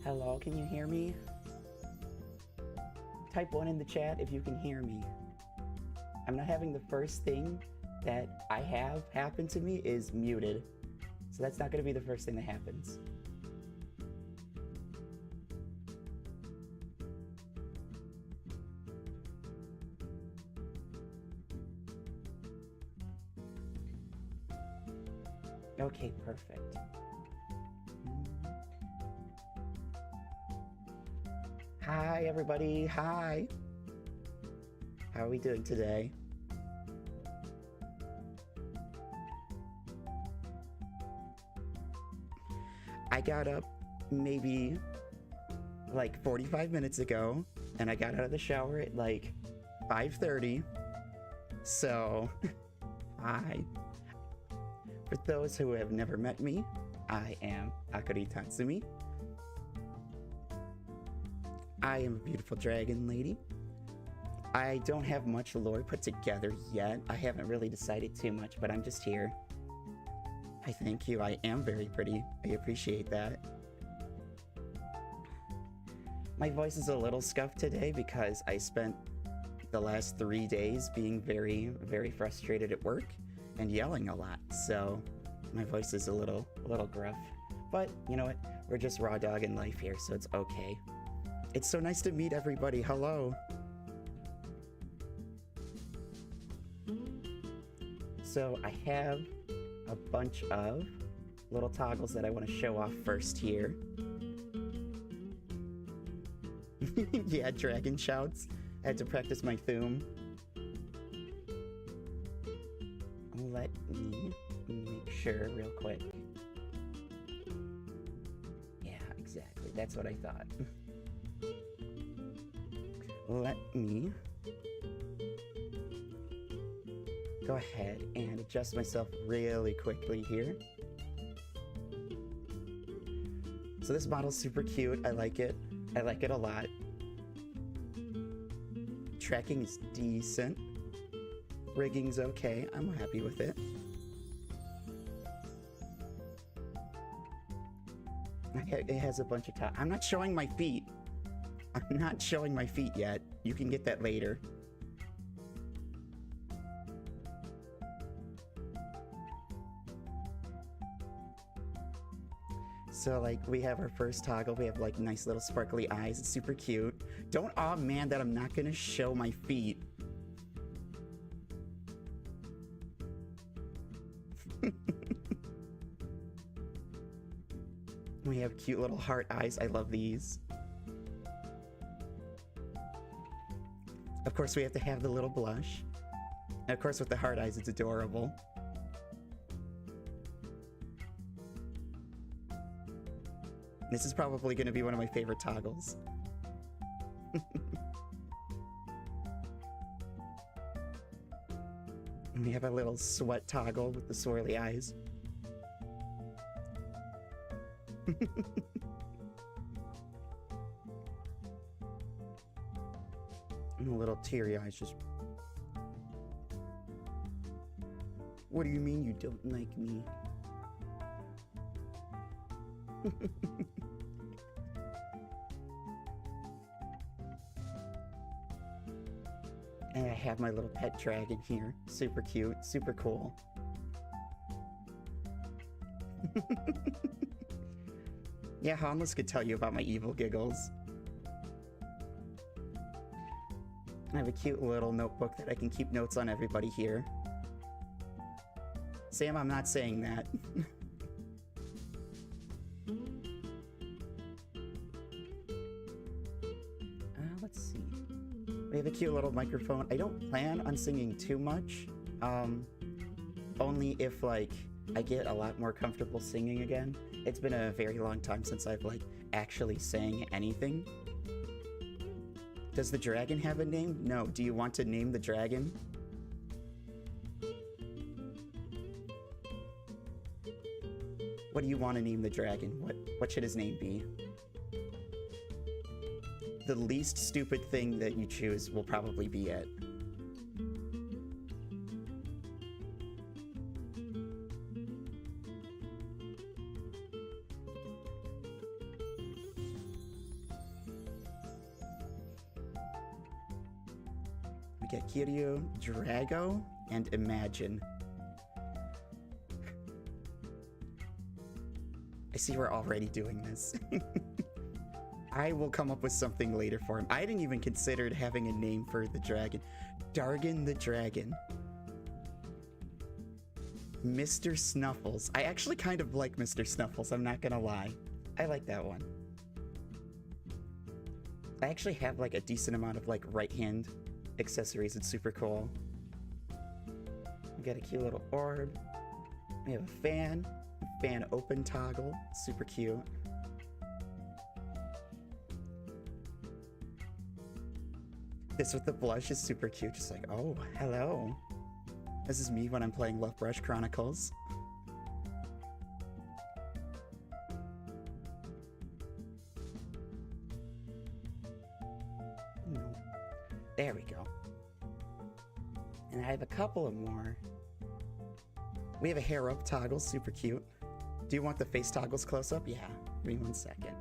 Hello, can you hear me? Type 1 in the chat if you can hear me. I'm not having the first thing that I have happen to me is muted. So that's not going to be the first thing that happens. Okay, perfect. Hi, everybody. Hi. How are we doing today? I got up maybe like 45 minutes ago, and I got out of the shower at like 5:30. So, hi. For those who have never met me, I am Akiri Tatsumi. I am a beautiful dragon lady. I don't have much lore put together yet. I haven't really decided too much, but I'm just here. I thank you. I am very pretty. I appreciate that. My voice is a little scuffed today because I spent the last 3 days being very, very frustrated at work and yelling a lot. So my voice is a little gruff. But you know what? We're just raw dogging life here, so it's okay. It's so nice to meet everybody. Hello. So I have a bunch of little toggles that I want to show off first here. Yeah, dragon shouts. I had to practice my Thum. Let me make sure real quick. Yeah, exactly. That's what I thought. Let me go ahead and adjust myself really quickly here. So this model's super cute. I like it. I like it a lot. Tracking is decent. Rigging's okay. I'm happy with it. It has a bunch of I'm not showing my feet. I'm not showing my feet yet. You can get that later. So like we have our first toggle. We have like nice little sparkly eyes. It's super cute. Don't aw man that I'm not gonna show my feet. We have cute little heart eyes. I love these. Of course, we have to have the little blush. And of course, with the heart eyes, it's adorable. This is probably going to be one of my favorite toggles. And we have a little sweat toggle with the swirly eyes. And a little teary eyes just... What do you mean you don't like me? And I have my little pet dragon here. Super cute, super cool. Yeah, Harmless could tell you about my evil giggles. I have a cute little notebook that I can keep notes on everybody here. Sam, I'm not saying that. Let's see. We have a cute little microphone. I don't plan on singing too much. Only if, like, I get a lot more comfortable singing again. It's been a very long time since I've, like, actually sang anything. Does the dragon have a name? No. Do you want to name the dragon? What do you want to name the dragon? What should his name be? The least stupid thing that you choose will probably be it. We get Kiryu, Drago, and Imagine. I see we're already doing this. I will come up with something later for him. I hadn't even considered having a name for the dragon. Dargan the Dragon. Mr. Snuffles. I actually kind of like Mr. Snuffles, I'm not gonna lie. I like that one. I actually have like a decent amount of like right hand accessories. It's super cool. We got a cute little orb. We have a fan open toggle. Super cute. This with the blush is super cute. Just like, oh, hello. This is me when I'm playing Love Brush Chronicles. There we go. And I have a couple of more. We have a hair up toggle, super cute. Do you want the face toggles close up? Yeah, give me 1 second.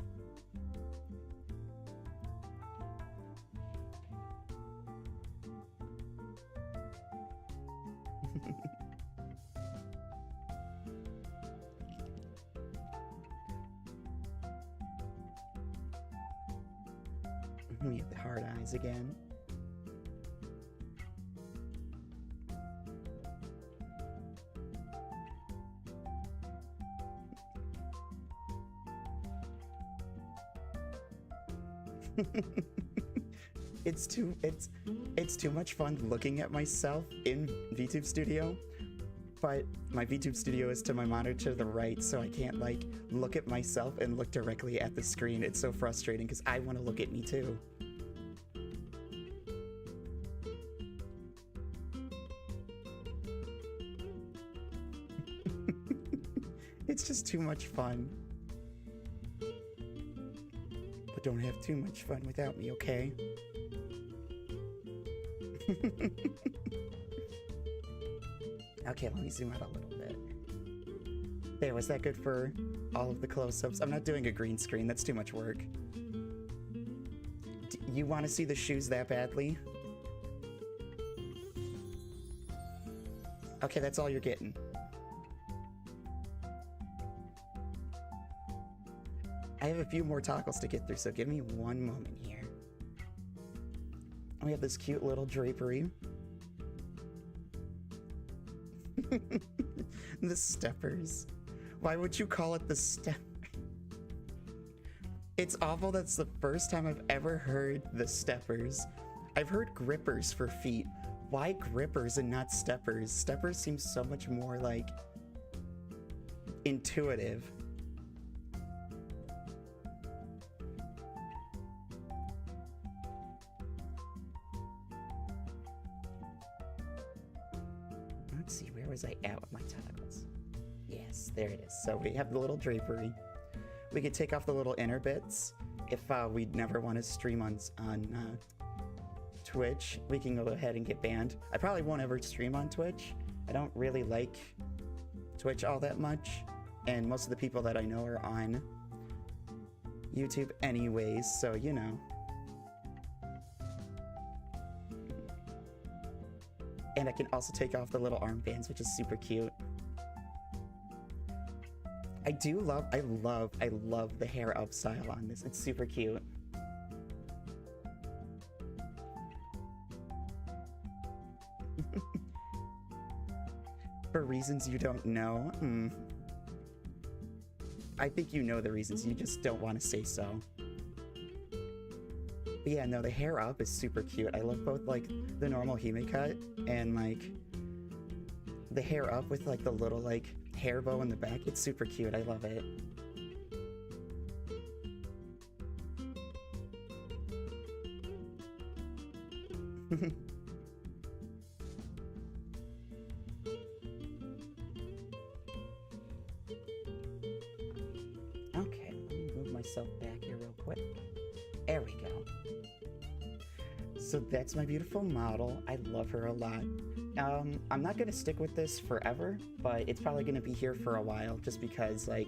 We have the hard eyes again. It's too much fun looking at myself in VTube Studio, but my VTube Studio is to my monitor to the right, so I can't like look at myself and look directly at the screen. It's so frustrating because I want to look at me too. It's just too much fun. But don't have too much fun without me, okay? Okay, let me zoom out a little bit. There, was that good for all of the close-ups? I'm not doing a green screen, that's too much work. You want to see the shoes that badly? Okay, that's all you're getting. I have a few more toggles to get through, so give me one moment here. We have this cute little drapery. The steppers. Why would you call it the step? It's awful. That's the first time I've ever heard the steppers. I've heard grippers for feet. Why grippers and not steppers? Steppers seems so much more like intuitive. Let's see, where was I at with my toggles? Yes, there it is. So we have the little drapery. We could take off the little inner bits if we'd never want to stream on Twitch. We can go ahead and get banned. I probably won't ever stream on Twitch. I don't really like Twitch all that much, and most of the people that I know are on YouTube anyways, so you know. And I can also take off the little armbands, which is super cute. I love the hair up style on this. It's super cute. For reasons you don't know? I think you know the reasons, you just don't want to say so. But yeah, no, the hair up is super cute. I love both like the normal Hime cut and like the hair up with like the little like hair bow in the back. It's super cute. I love it. Okay, let me move myself back here real quick. There we go. So that's my beautiful model. I love her a lot. I'm not gonna stick with this forever, but it's probably gonna be here for a while just because like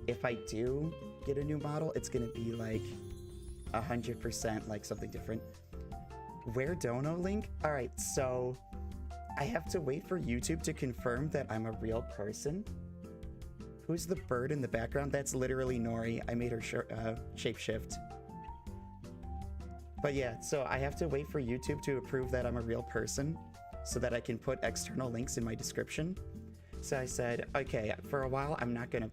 if I do get a new model, it's gonna be like 100% like something different. Where Dono link? All right, so I have to wait for YouTube to confirm that I'm a real person. Who's the bird in the background? That's literally Nori. I made her shapeshift. But yeah, so I have to wait for YouTube to approve that I'm a real person so that I can put external links in my description. So I said, okay, for a while, I'm not gonna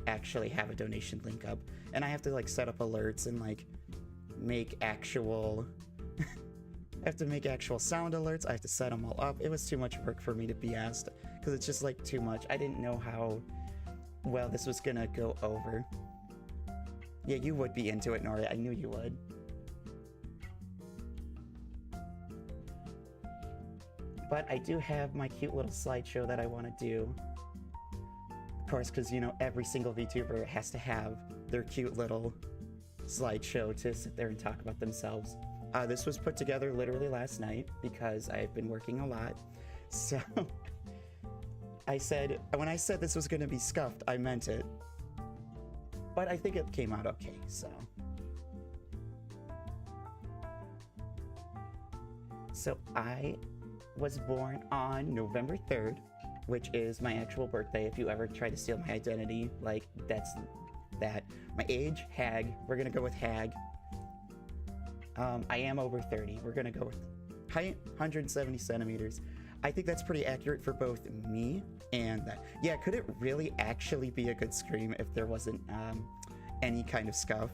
actually have a donation link up. And I have to like set up alerts and like make actual, I have to make actual sound alerts. I have to set them all up. It was too much work for me to be asked because it's just like too much. I didn't know how well this was gonna go over. Yeah, you would be into it, Nori. I knew you would. But I do have my cute little slideshow that I want to do. Of course, because, you know, every single VTuber has to have their cute little slideshow to sit there and talk about themselves. This was put together literally last night because I've been working a lot. So I said, when I said this was going to be scuffed, I meant it. But I think it came out okay, so. So I was born on November 3rd, which is my actual birthday. If you ever try to steal my identity, like, that's that. My age, hag. We're gonna go with hag. I am over 30. We're gonna go with height, 170 centimeters. I think that's pretty accurate for both me and that. Yeah, could it really actually be a good scream if there wasn't any kind of scuff?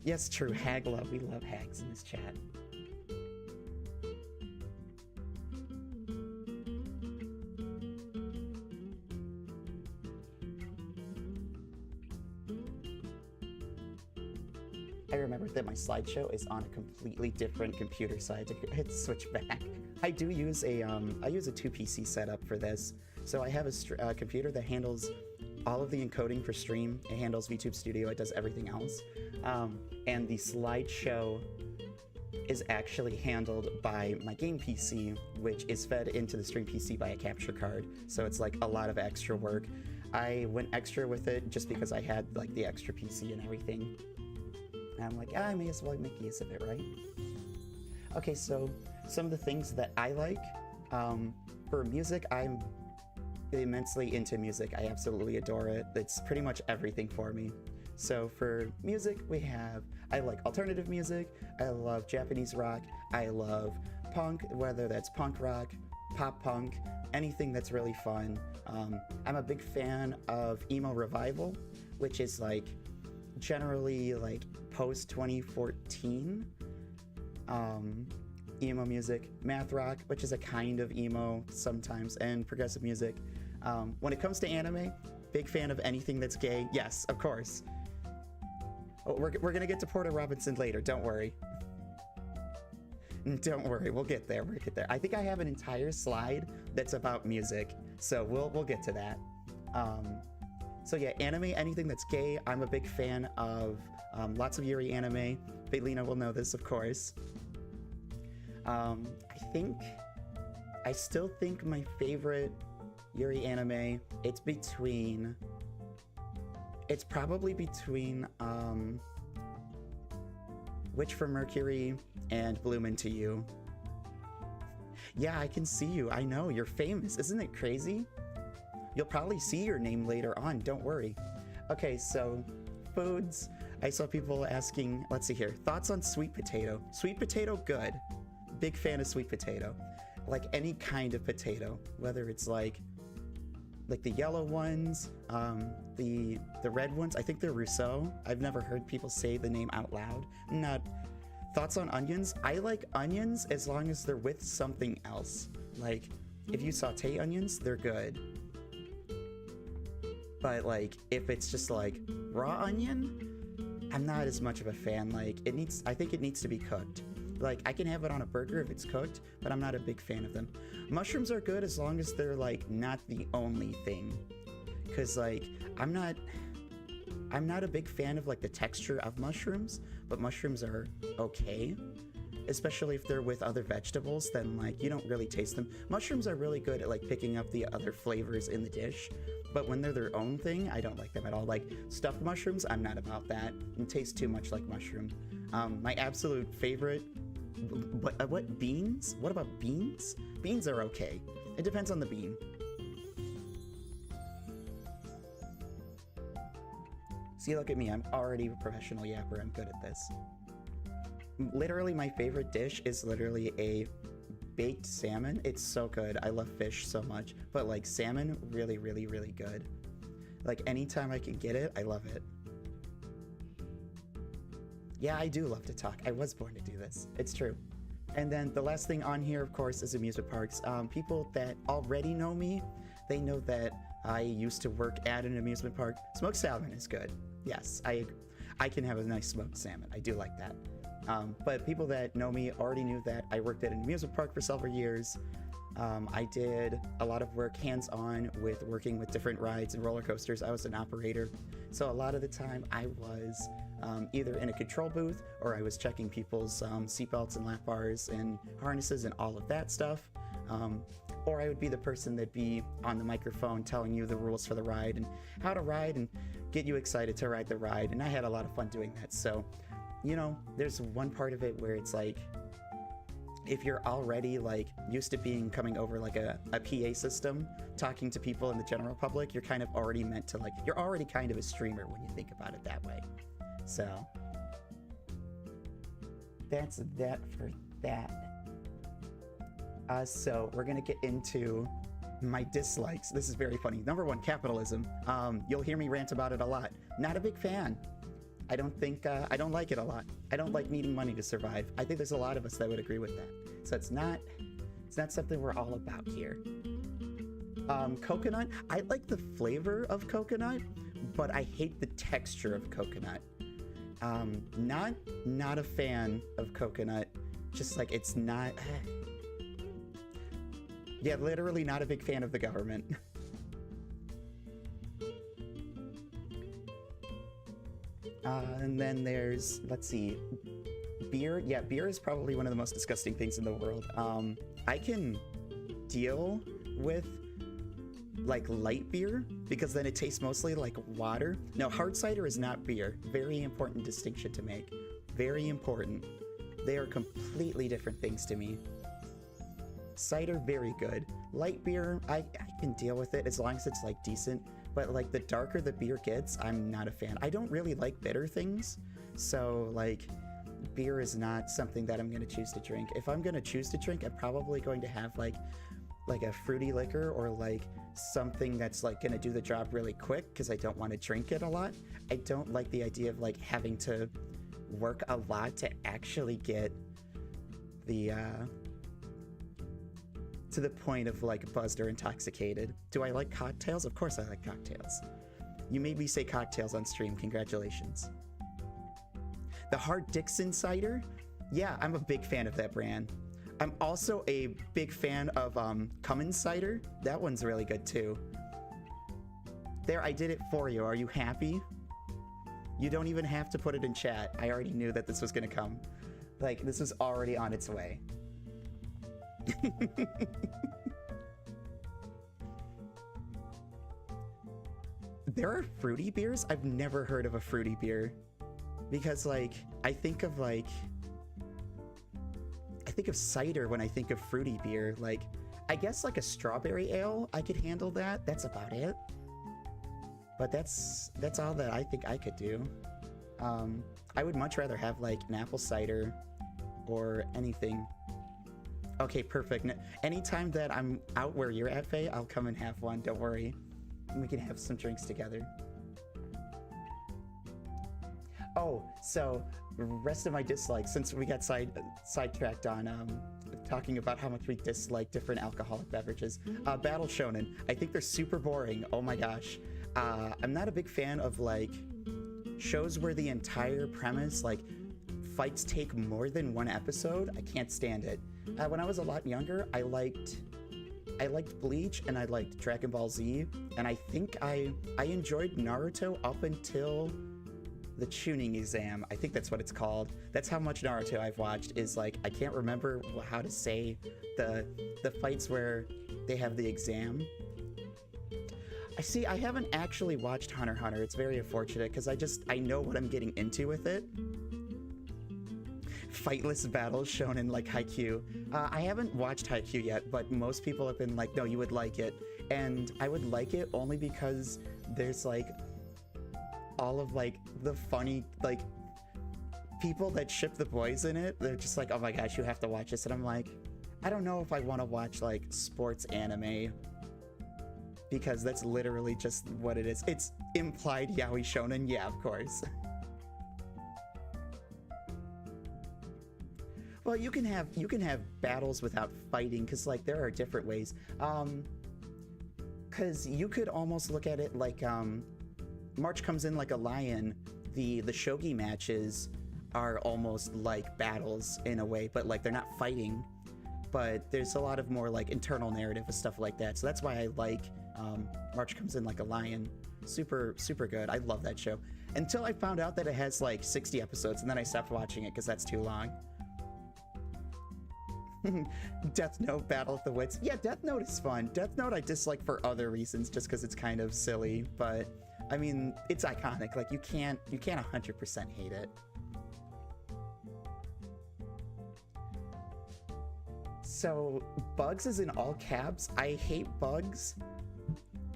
Yes, true. Hag love. We love hags in this chat. I remember that my slideshow is on a completely different computer, so I had to hit switch back. I do use a I use a 2 PC setup for this. So I have a computer that handles all of the encoding for stream. It handles VTube Studio. It does everything else. And the slideshow is actually handled by my game PC, which is fed into the stream PC by a capture card. So it's like a lot of extra work. I went extra with it just because I had like the extra PC and everything. And I'm like, I may as well make use of it, right? Okay, so some of the things that I like. For music, I'm immensely into music. I absolutely adore it. It's pretty much everything for me. So for music, I like alternative music, I love Japanese rock, I love punk, whether that's punk rock, pop punk, anything that's really fun. I'm a big fan of emo revival, which is like generally like post 2014 emo music, math rock, which is a kind of emo sometimes, and progressive music. When it comes to anime, big fan of anything that's gay. Yes, of course. Oh, we're gonna get to Porter Robinson later. Don't worry. Don't worry. We'll get there. We'll get there. I think I have an entire slide that's about music, so we'll get to that. So yeah, anime, anything that's gay. I'm a big fan of lots of Yuri anime. Baylina will know this, of course. I still think my favorite Yuri anime, it's probably between Witch from Mercury and Bloom Into You. Yeah, I can see you. I know, you're famous. Isn't it crazy? You'll probably see your name later on, don't worry. Okay, so foods. I saw people asking, let's see here, thoughts on sweet potato. Sweet potato, good. Big fan of sweet potato. Like any kind of potato, whether it's like the yellow ones, the red ones. I think they're Rousseau. I've never heard people say the name out loud. Thoughts on onions? I like onions as long as they're with something else. Like, if you saute onions, they're good. But like, if it's just like raw onion, I'm not as much of a fan. Like, I think it needs to be cooked. Like, I can have it on a burger if it's cooked, but I'm not a big fan of them. Mushrooms are good as long as they're like not the only thing. Cause like, I'm not a big fan of like the texture of mushrooms, but mushrooms are okay. Especially if they're with other vegetables, then like you don't really taste them. Mushrooms are really good at like picking up the other flavors in the dish, but when they're their own thing, I don't like them at all. Like stuffed mushrooms, I'm not about that. It tastes too much like mushroom. My absolute favorite, what beans? What about beans? Beans are okay. It depends on the bean. See, look at me. I'm already a professional yapper. I'm good at this. Literally, my favorite dish is literally a baked salmon. It's so good. I love fish so much, but like salmon, really, really, really good. Like anytime I can get it, I love it. Yeah, I do love to talk. I was born to do this. It's true. And then the last thing on here, of course, is amusement parks. People that already know me, they know that I used to work at an amusement park. Smoked salmon is good. Yes, I can have a nice smoked salmon. I do like that. But people that know me already knew that I worked at an amusement park for several years. I did a lot of work hands-on with working with different rides and roller coasters. I was an operator. So a lot of the time I was either in a control booth or I was checking people's seatbelts and lap bars and harnesses and all of that stuff. Or I would be the person that'd be on the microphone telling you the rules for the ride and how to ride and get you excited to ride the ride. And I had a lot of fun doing that. So, you know, there's one part of it where it's like, if you're already like used to coming over like a PA system, talking to people in the general public, you're kind of already meant to like, you're already kind of a streamer when you think about it that way. So that's that for that. So we're gonna get into my dislikes. This is very funny. Number one, capitalism. You'll hear me rant about it a lot. Not a big fan. I don't think, I don't like it a lot. I don't like needing money to survive. I think there's a lot of us that would agree with that. So it's not something we're all about here. Coconut, I like the flavor of coconut, but I hate the texture of coconut. Not a fan of coconut. Just like, it's not, yeah, literally not a big fan of the government. And then there's, let's see, beer. Yeah, beer is probably one of the most disgusting things in the world. I can deal with like light beer because then it tastes mostly like water. No, hard cider is not beer. Very important distinction to make. Very important. They are completely different things to me. Cider, very good. Light beer, I can deal with it as long as it's like decent. But like the darker the beer gets, I'm not a fan. I don't really like bitter things. So like beer is not something that I'm going to choose to drink. If I'm going to choose to drink, I'm probably going to have like a fruity liquor or like something that's like going to do the job really quick because I don't want to drink it a lot. I don't like the idea of like having to work a lot to actually get the to the point of like buzzed or intoxicated. Do I like cocktails? Of course I like cocktails. You made me say cocktails on stream. Congratulations. The Hard Dixon cider? Yeah, I'm a big fan of that brand. I'm also a big fan of Cummins cider. That one's really good too. There, I did it for you. Are you happy? You don't even have to put it in chat. I already knew that this was gonna come. Like, this was already on its way. There are fruity beers? I've never heard of a fruity beer. Because like, I think of cider when I think of fruity beer. Like, I guess like a strawberry ale, I could handle that. That's about it. But that's all that I think I could do. I would much rather have like an apple cider or anything. Okay, perfect. Anytime that I'm out where you're at, Faye, I'll come and have one. Don't worry. We can have some drinks together. Oh, so rest of my dislikes, since we got sidetracked on talking about how much we dislike different alcoholic beverages. Battle Shonen. I think they're super boring. Oh my gosh. I'm not a big fan of like shows where the entire premise, like fights take more than one episode. I can't stand it. When I was a lot younger, I liked Bleach and I liked Dragon Ball Z, and I think I enjoyed Naruto up until the tuning exam. I think that's what it's called. That's how much Naruto I've watched, is like I can't remember how to say the fights where they have the exam. I haven't actually watched Hunter x Hunter. It's very unfortunate because I know what I'm getting into with it. Fightless battles shown in like Haikyuu. I haven't watched Haikyuu yet, but most people have been like, no, you would like it. And I would like it only because there's like all of like the funny like people that ship the boys in it. They're just like, oh my gosh, you have to watch this. And I'm like, I don't know if I want to watch like sports anime, because that's literally just what it is. It's implied yaoi shonen. Yeah, of course. Well, you can have battles without fighting, because like there are different ways. Because you could almost look at it like March Comes In Like a Lion. The shogi matches are almost like battles in a way, but like they're not fighting. But there's a lot of more like internal narrative and stuff like that. So that's why I like March Comes In Like a Lion. Super, super good. I love that show. Until I found out that it has like 60 episodes, and then I stopped watching it because that's too long. Death Note, Battle of the Wits. Yeah, Death Note is fun. Death Note I dislike for other reasons, just because it's kind of silly, but I mean, it's iconic. Like you can't 100% hate it. So bugs is in all caps. I hate bugs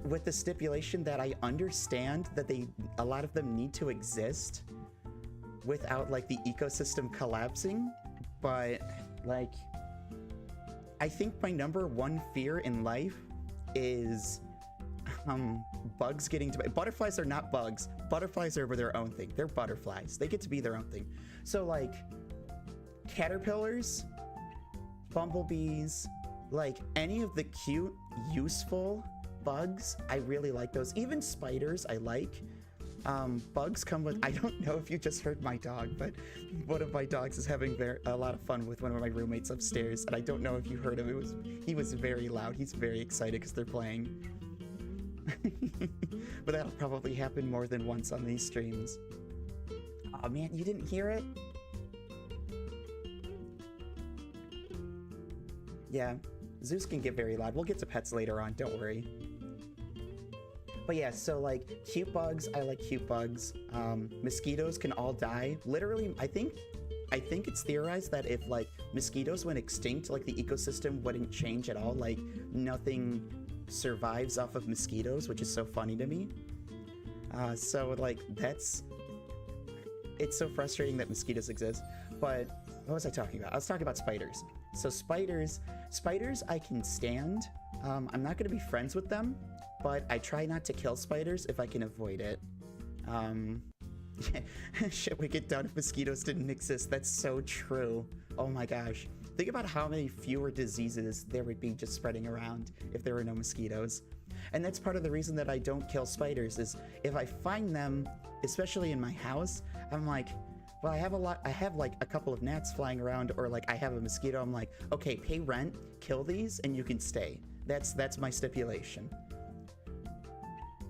with the stipulation that I understand that a lot of them need to exist without like the ecosystem collapsing, but like I think my number one fear in life is bugs getting to... Butterflies are not bugs. Butterflies are their own thing. They're butterflies. They get to be their own thing. So, like, caterpillars, bumblebees, like, any of the cute, useful bugs, I really like those. Even spiders, I like. Bugs come with... I don't know if you just heard my dog, but one of my dogs is having a lot of fun with one of my roommates upstairs, and I don't know if you heard him. He was very loud. He's very excited because they're playing. But that'll probably happen more than once on these streams. Oh man, you didn't hear it? Yeah, zoos can get very loud. We'll get to pets later on, don't worry. But yeah, so like cute bugs, I like cute bugs. Mosquitoes can all die. Literally, I think it's theorized that if like mosquitoes went extinct, like the ecosystem wouldn't change at all. Like nothing survives off of mosquitoes, which is so funny to me. So like it's so frustrating that mosquitoes exist. But what was I talking about? I was talking about spiders. So spiders I can stand. I'm not gonna be friends with them, but I try not to kill spiders if I can avoid it. Shit would get done if mosquitoes didn't exist. That's so true. Oh my gosh. Think about how many fewer diseases there would be just spreading around if there were no mosquitoes. And that's part of the reason that I don't kill spiders, is if I find them, especially in my house, I'm like, well, I have like a couple of gnats flying around, or like I have a mosquito. I'm like, okay, pay rent, kill these, and you can stay. That's my stipulation.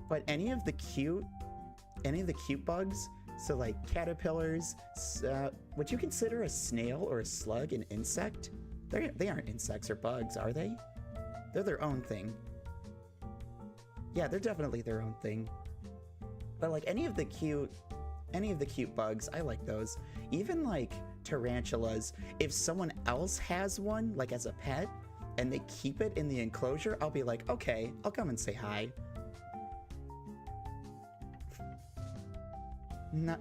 But any of the cute bugs, so like caterpillars, would you consider a snail or a slug an insect? They aren't insects or bugs, are they? They're their own thing. Yeah, they're definitely their own thing. But like any of the cute bugs, I like those. Even like tarantulas, if someone else has one, like as a pet, and they keep it in the enclosure, I'll be like, okay, I'll come and say hi. Not...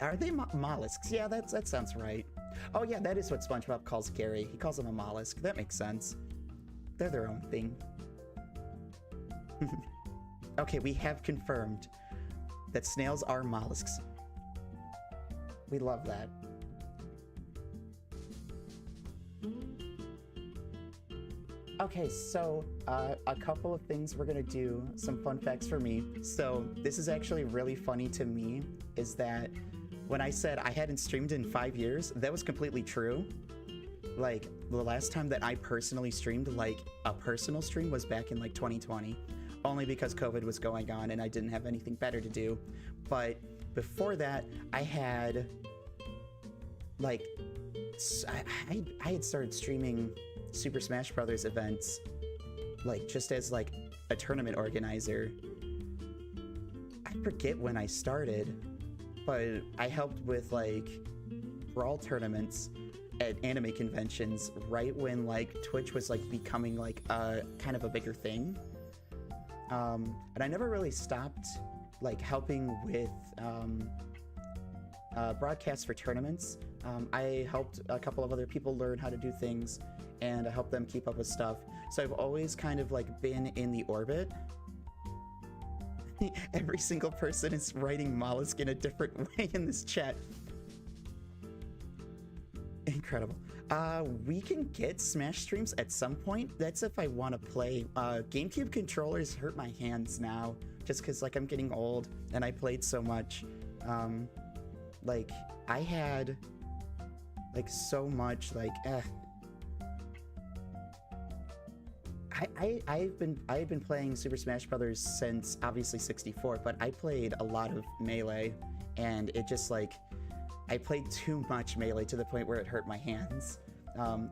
Are they mollusks? Yeah, that sounds right. Oh yeah, that is what SpongeBob calls Gary. He calls them a mollusk. That makes sense. They're their own thing. Okay, we have confirmed that snails are mollusks. We love that. Okay, so a couple of things we're gonna do, some fun facts for me. So this is actually really funny to me, is that when I said I hadn't streamed in 5 years, that was completely true. Like the last time that I personally streamed, like a personal stream, was back in like 2020, only because COVID was going on and I didn't have anything better to do. But before that, I had like, I had started streaming Super Smash Brothers events, like just as like a tournament organizer. I forget when I started, but I helped with like brawl tournaments at anime conventions right when like Twitch was like becoming like kind of a bigger thing. And I never really stopped like helping with broadcasts for tournaments. I helped a couple of other people learn how to do things, and I helped them keep up with stuff. So I've always kind of like been in the orbit. Every single person is writing mollusk in a different way in this chat. Incredible. We can get Smash streams at some point. That's if I want to play. GameCube controllers hurt my hands now, just because like I'm getting old and I played so much. Like I had like so much like I've been playing Super Smash Brothers since obviously 64, but I played a lot of Melee, and it just like I played too much Melee to the point where it hurt my hands.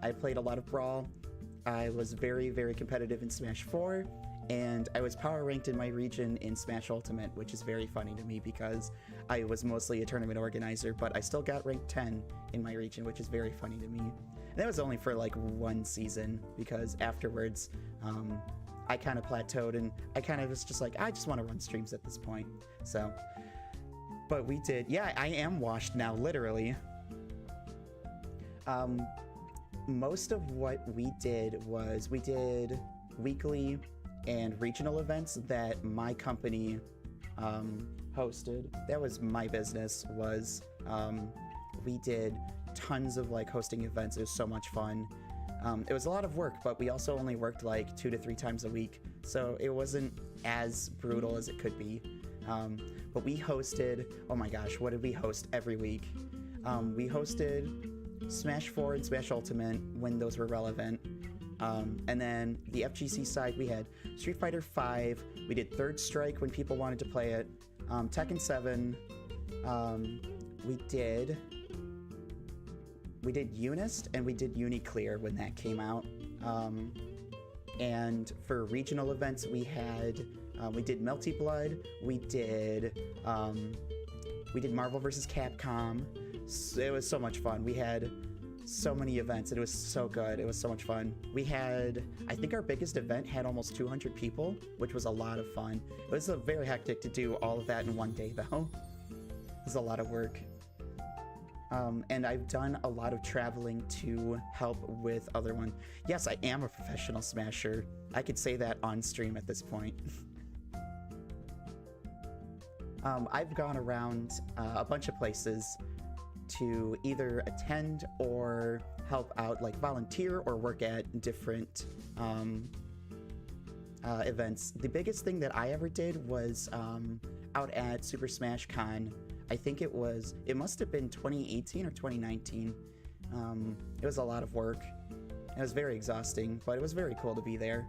I played a lot of Brawl. I was very, very competitive in Smash 4, and I was power ranked in my region in Smash Ultimate, which is very funny to me because I was mostly a tournament organizer, but I still got ranked 10 in my region, which is very funny to me. And that was only for like 1 season, because afterwards I kind of plateaued, and I kind of was just like, I just want to run streams at this point. So, but we did. Yeah, I am washed now, literally. most of what we did was we did weekly and regional events that my company hosted. That was my business. We did tons of like hosting events. It was so much fun. It was a lot of work, but we also only worked like 2 to 3 times a week, so it wasn't as brutal as it could be. But we hosted, oh my gosh, what did we host every week? We hosted Smash 4 and Smash Ultimate when those were relevant. And then the FGC side, we had Street Fighter 5. We did Third Strike when people wanted to play it. Tekken 7. We did Unist and we did Uniclear when that came out. And for regional events, we did Melty Blood. We did Marvel vs. Capcom. It was so much fun. We had so many events and it was so good. It was so much fun. I think our biggest event had almost 200 people, which was a lot of fun. It was very hectic to do all of that in one day though. It was a lot of work. And I've done a lot of traveling to help with other ones. Yes, I am a professional smasher. I could say that on stream at this point. I've gone around a bunch of places to either attend or help out, like volunteer or work at different events. The biggest thing that I ever did was out at Super Smash Con. I think it must have been 2018 or 2019. It was a lot of work. It was very exhausting, but it was very cool to be there.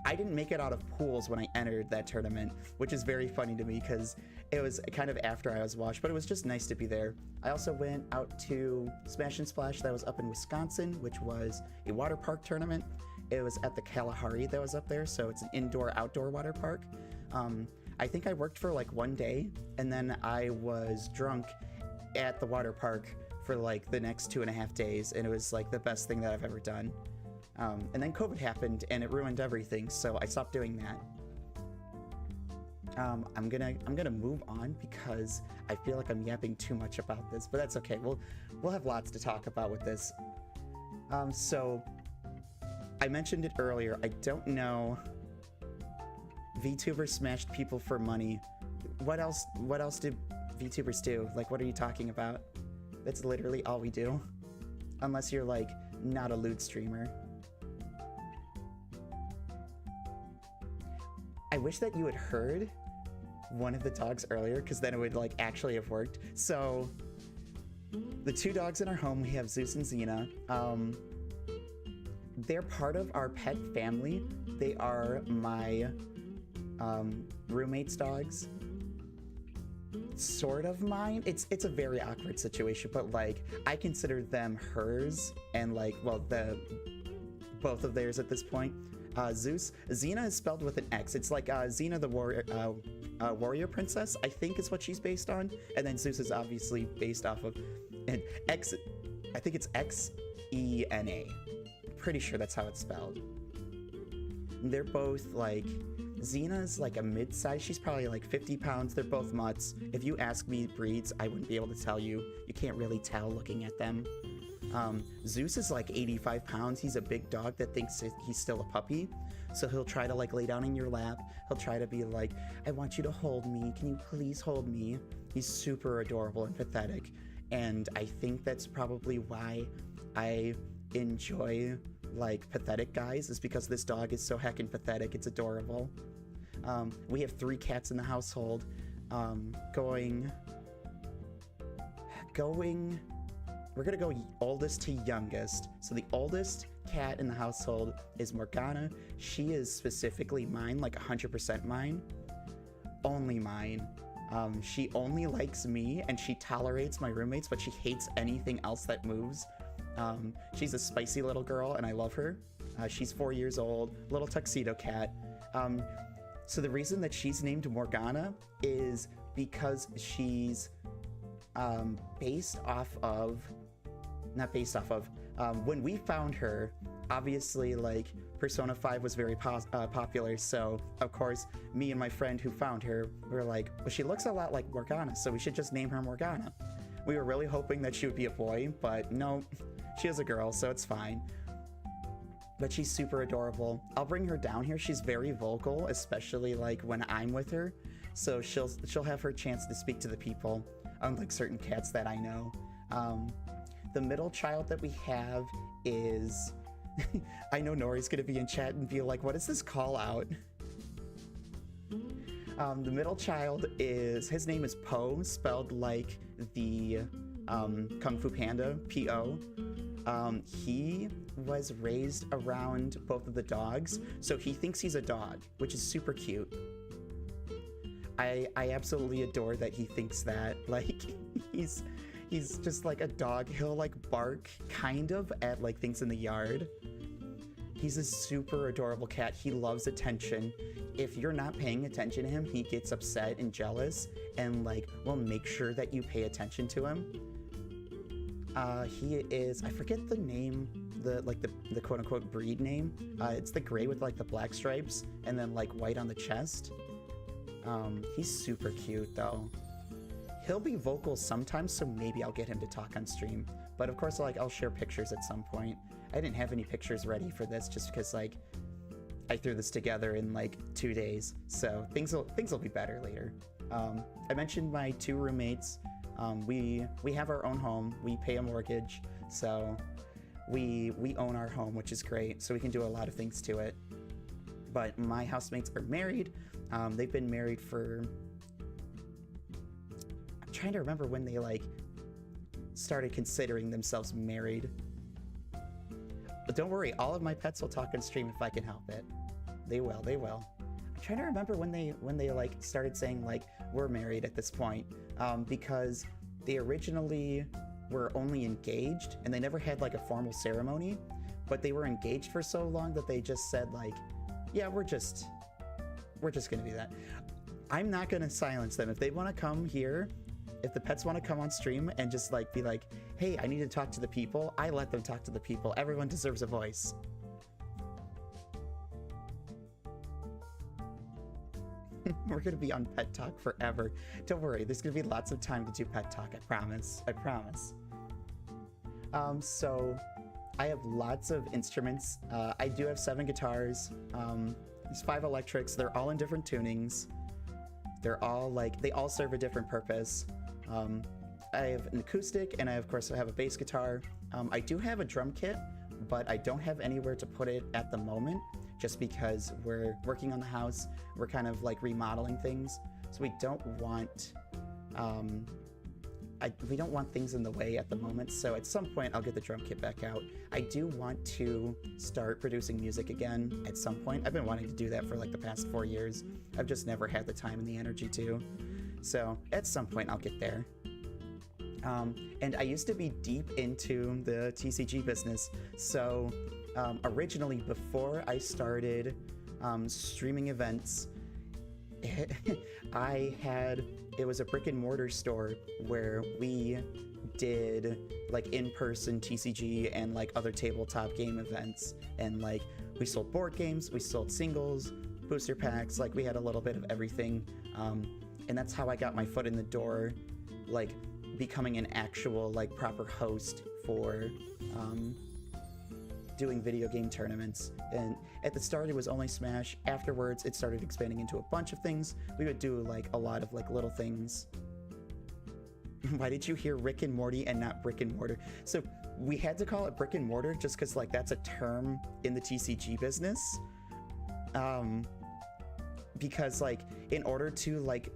I didn't make it out of pools when I entered that tournament, which is very funny to me because it was kind of after I was washed, but it was just nice to be there. I also went out to Smash and Splash that was up in Wisconsin, which was a water park tournament. It was at the Kalahari that was up there, so it's an indoor-outdoor water park. I think I worked for like 1 day, and then I was drunk at the water park for like the next 2.5 days, and it was like the best thing that I've ever done. And then COVID happened, and it ruined everything, so I stopped doing that. I'm gonna move on because I feel like I'm yapping too much about this, but that's okay. We'll have lots to talk about with this. So I mentioned it earlier. I don't know. VTubers smashed people for money. What else do VTubers do? Like, what are you talking about? That's literally all we do. Unless you're like not a lewd streamer. I wish that you had heard one of the dogs earlier, because then it would like actually have worked. So the 2 dogs in our home, we have Zeus and Xena. They're part of our pet family. They are my roommate's dogs. Sort of mine. It's a very awkward situation, but like I consider them hers, and like, well, both of theirs at this point. Zeus, Xena is spelled with an X. It's like Xena the warrior princess, I think is what she's based on, and then Zeus is obviously based off of an X. I think it's Xena. Pretty sure that's how it's spelled. They're both like, Xena's like a mid-size. She's probably like 50 pounds. They're both mutts. If you ask me breeds, I wouldn't be able to tell you. You can't really tell looking at them. Zeus is like 85 pounds. He's a big dog that thinks he's still a puppy. So he'll try to like lay down in your lap. He'll try to be like, I want you to hold me. Can you please hold me? He's super adorable and pathetic. And I think that's probably why I enjoy like pathetic guys, is because this dog is so heckin' pathetic. It's adorable. We have 3 cats in the household. We're gonna go oldest to youngest. So the oldest cat in the household is Morgana. She is specifically mine, like 100% mine. Only mine. She only likes me, and she tolerates my roommates, but she hates anything else that moves. She's a spicy little girl, and I love her. She's 4 years old, little tuxedo cat. So the reason that she's named Morgana is because she's when we found her, obviously like Persona 5 was very popular, so of course me and my friend who found her were like, well, she looks a lot like Morgana, so we should just name her Morgana. We were really hoping that she would be a boy, but no, she is a girl, so it's fine. But she's super adorable. I'll bring her down here. She's very vocal, especially like when I'm with her. So she'll have her chance to speak to the people, unlike certain cats that I know. The middle child that we have is... I know Nori's gonna be in chat and be like, what is this call out? The middle child is... His name is Po, spelled like the Kung Fu Panda, P-O. He was raised around both of the dogs, so he thinks he's a dog, which is super cute. I absolutely adore that he thinks that. Like, he's just like a dog. He'll like bark kind of at like things in the yard. He's a super adorable cat. He loves attention. If you're not paying attention to him, he gets upset and jealous and like will make sure that you pay attention to him. He is, I forget the name, the quote unquote breed name. It's the gray with like the black stripes and then like white on the chest. He's super cute though. He'll be vocal sometimes, so maybe I'll get him to talk on stream. But of course, like, I'll share pictures at some point. I didn't have any pictures ready for this just because like I threw this together in like 2 days. So things will be better later. I mentioned my 2 roommates. We have our own home. We pay a mortgage, so we own our home, which is great. So we can do a lot of things to it. But my housemates are married. They've been married for... I'm trying to remember when they like started considering themselves married. But don't worry, all of my pets will talk on stream if I can help it. They will. I'm trying to remember when they like started saying like we're married at this point, because they originally were only engaged and they never had like a formal ceremony, but they were engaged for so long that they just said like, yeah, we're just gonna do that. I'm not gonna silence them if they want to come here. If the pets want to come on stream and just like be like, hey, I need to talk to the people, I let them talk to the people. Everyone deserves a voice. We're gonna be on Pet Talk forever. Don't worry, there's gonna be lots of time to do Pet Talk, I promise. I promise. So I have lots of instruments. I do have 7 guitars. There's 5 electrics. They're all in different tunings. They're all like, they all serve a different purpose. I have an acoustic, and I of course have a bass guitar. I do have a drum kit, but I don't have anywhere to put it at the moment, just because we're working on the house. We're kind of like remodeling things, so we don't want we don't want things in the way at the moment. So at some point I'll get the drum kit back out. I do want to start producing music again at some point. I've been wanting to do that for like the past 4 years. I've just never had the time and the energy to. So at some point I'll get there. And I used to be deep into the TCG business. So originally, before I started streaming events, it was a brick and mortar store where we did like in-person TCG and like other tabletop game events. And like we sold board games, we sold singles, booster packs, like we had a little bit of everything. And that's how I got my foot in the door, like becoming an actual like proper host for doing video game tournaments. And at the start it was only Smash. Afterwards it started expanding into a bunch of things. We would do like a lot of like little things. Why did you hear Rick and Morty and not brick and mortar? So we had to call it brick and mortar just because like that's a term in the TCG business. Because like in order to like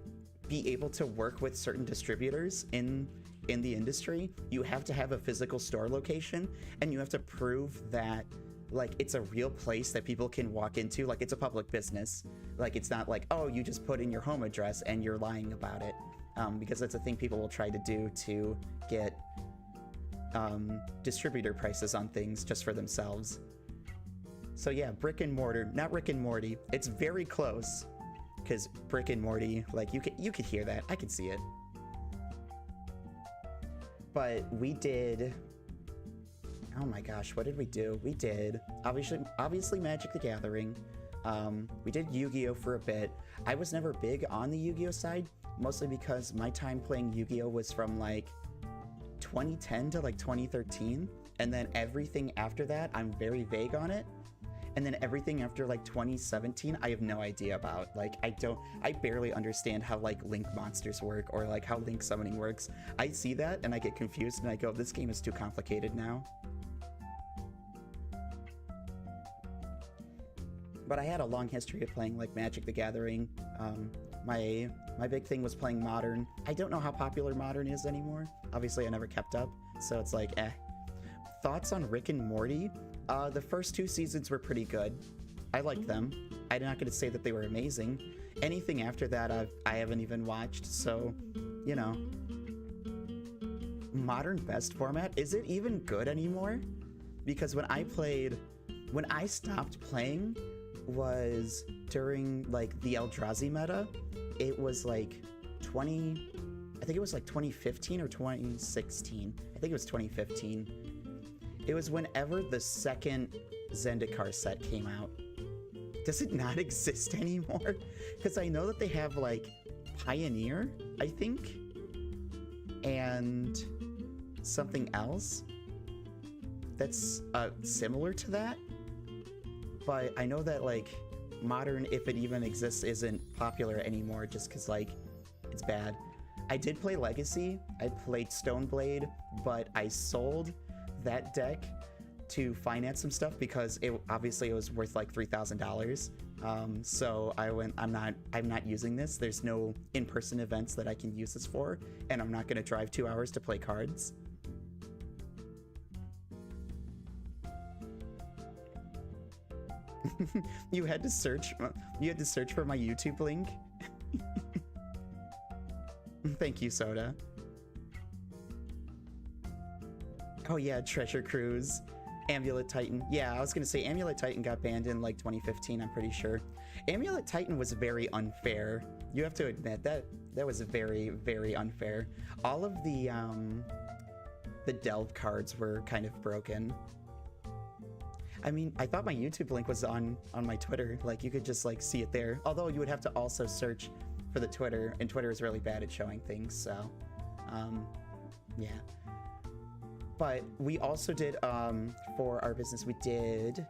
be able to work with certain distributors in the industry, you have to have a physical store location, and you have to prove that like it's a real place that people can walk into, like it's a public business. Like it's not like, oh, you just put in your home address and you're lying about it, because that's a thing people will try to do to get distributor prices on things just for themselves. So yeah, brick and mortar, not Rick and Morty. It's very close, because brick and Morty, like you could hear that. I can see it. But we did, oh my gosh, what did we do? We did obviously Magic the Gathering. We did Yu-Gi-Oh for a bit. I was never big on the Yu-Gi-Oh side, mostly because my time playing Yu-Gi-Oh was from like 2010 to like 2013, and then everything after that I'm very vague on it. And then everything after like 2017, I have no idea about. Like, I barely understand how like Link monsters work or like how Link summoning works. I see that and I get confused and I go, this game is too complicated now. But I had a long history of playing like Magic the Gathering. My big thing was playing Modern. I don't know how popular Modern is anymore. Obviously, I never kept up, so it's like, eh. Thoughts on Rick and Morty? The first 2 seasons were pretty good. I liked them. I'm not going to say that they were amazing. Anything after that, I haven't even watched, so, you know. Modern best format? Is it even good anymore? Because when I stopped playing was during, like, the Eldrazi meta. It was, like, I think it was, like, 2015 or 2016. I think it was 2015. It was whenever the second Zendikar set came out. Does it not exist anymore? Because I know that they have, like, Pioneer, I think, and something else that's similar to that. But I know that, like, Modern, if it even exists, isn't popular anymore just because, like, it's bad. I did play Legacy. I played Stoneblade, but I sold that deck to finance some stuff because it was worth like $3,000. So I went, I'm not using this. There's no in-person events that I can use this for, and I'm not going to drive 2 hours to play cards. You had to search for my YouTube link. Thank you, Soda. Oh yeah, Treasure Cruise, Amulet Titan. Yeah, I was gonna say Amulet Titan got banned in like 2015, I'm pretty sure. Amulet Titan was very unfair. You have to admit that was very, very unfair. All of the delve cards were kind of broken. I mean, I thought my YouTube link was on my Twitter. Like, you could just like see it there. Although you would have to also search for the Twitter, and Twitter is really bad at showing things, so yeah. But we also did, for our business, we did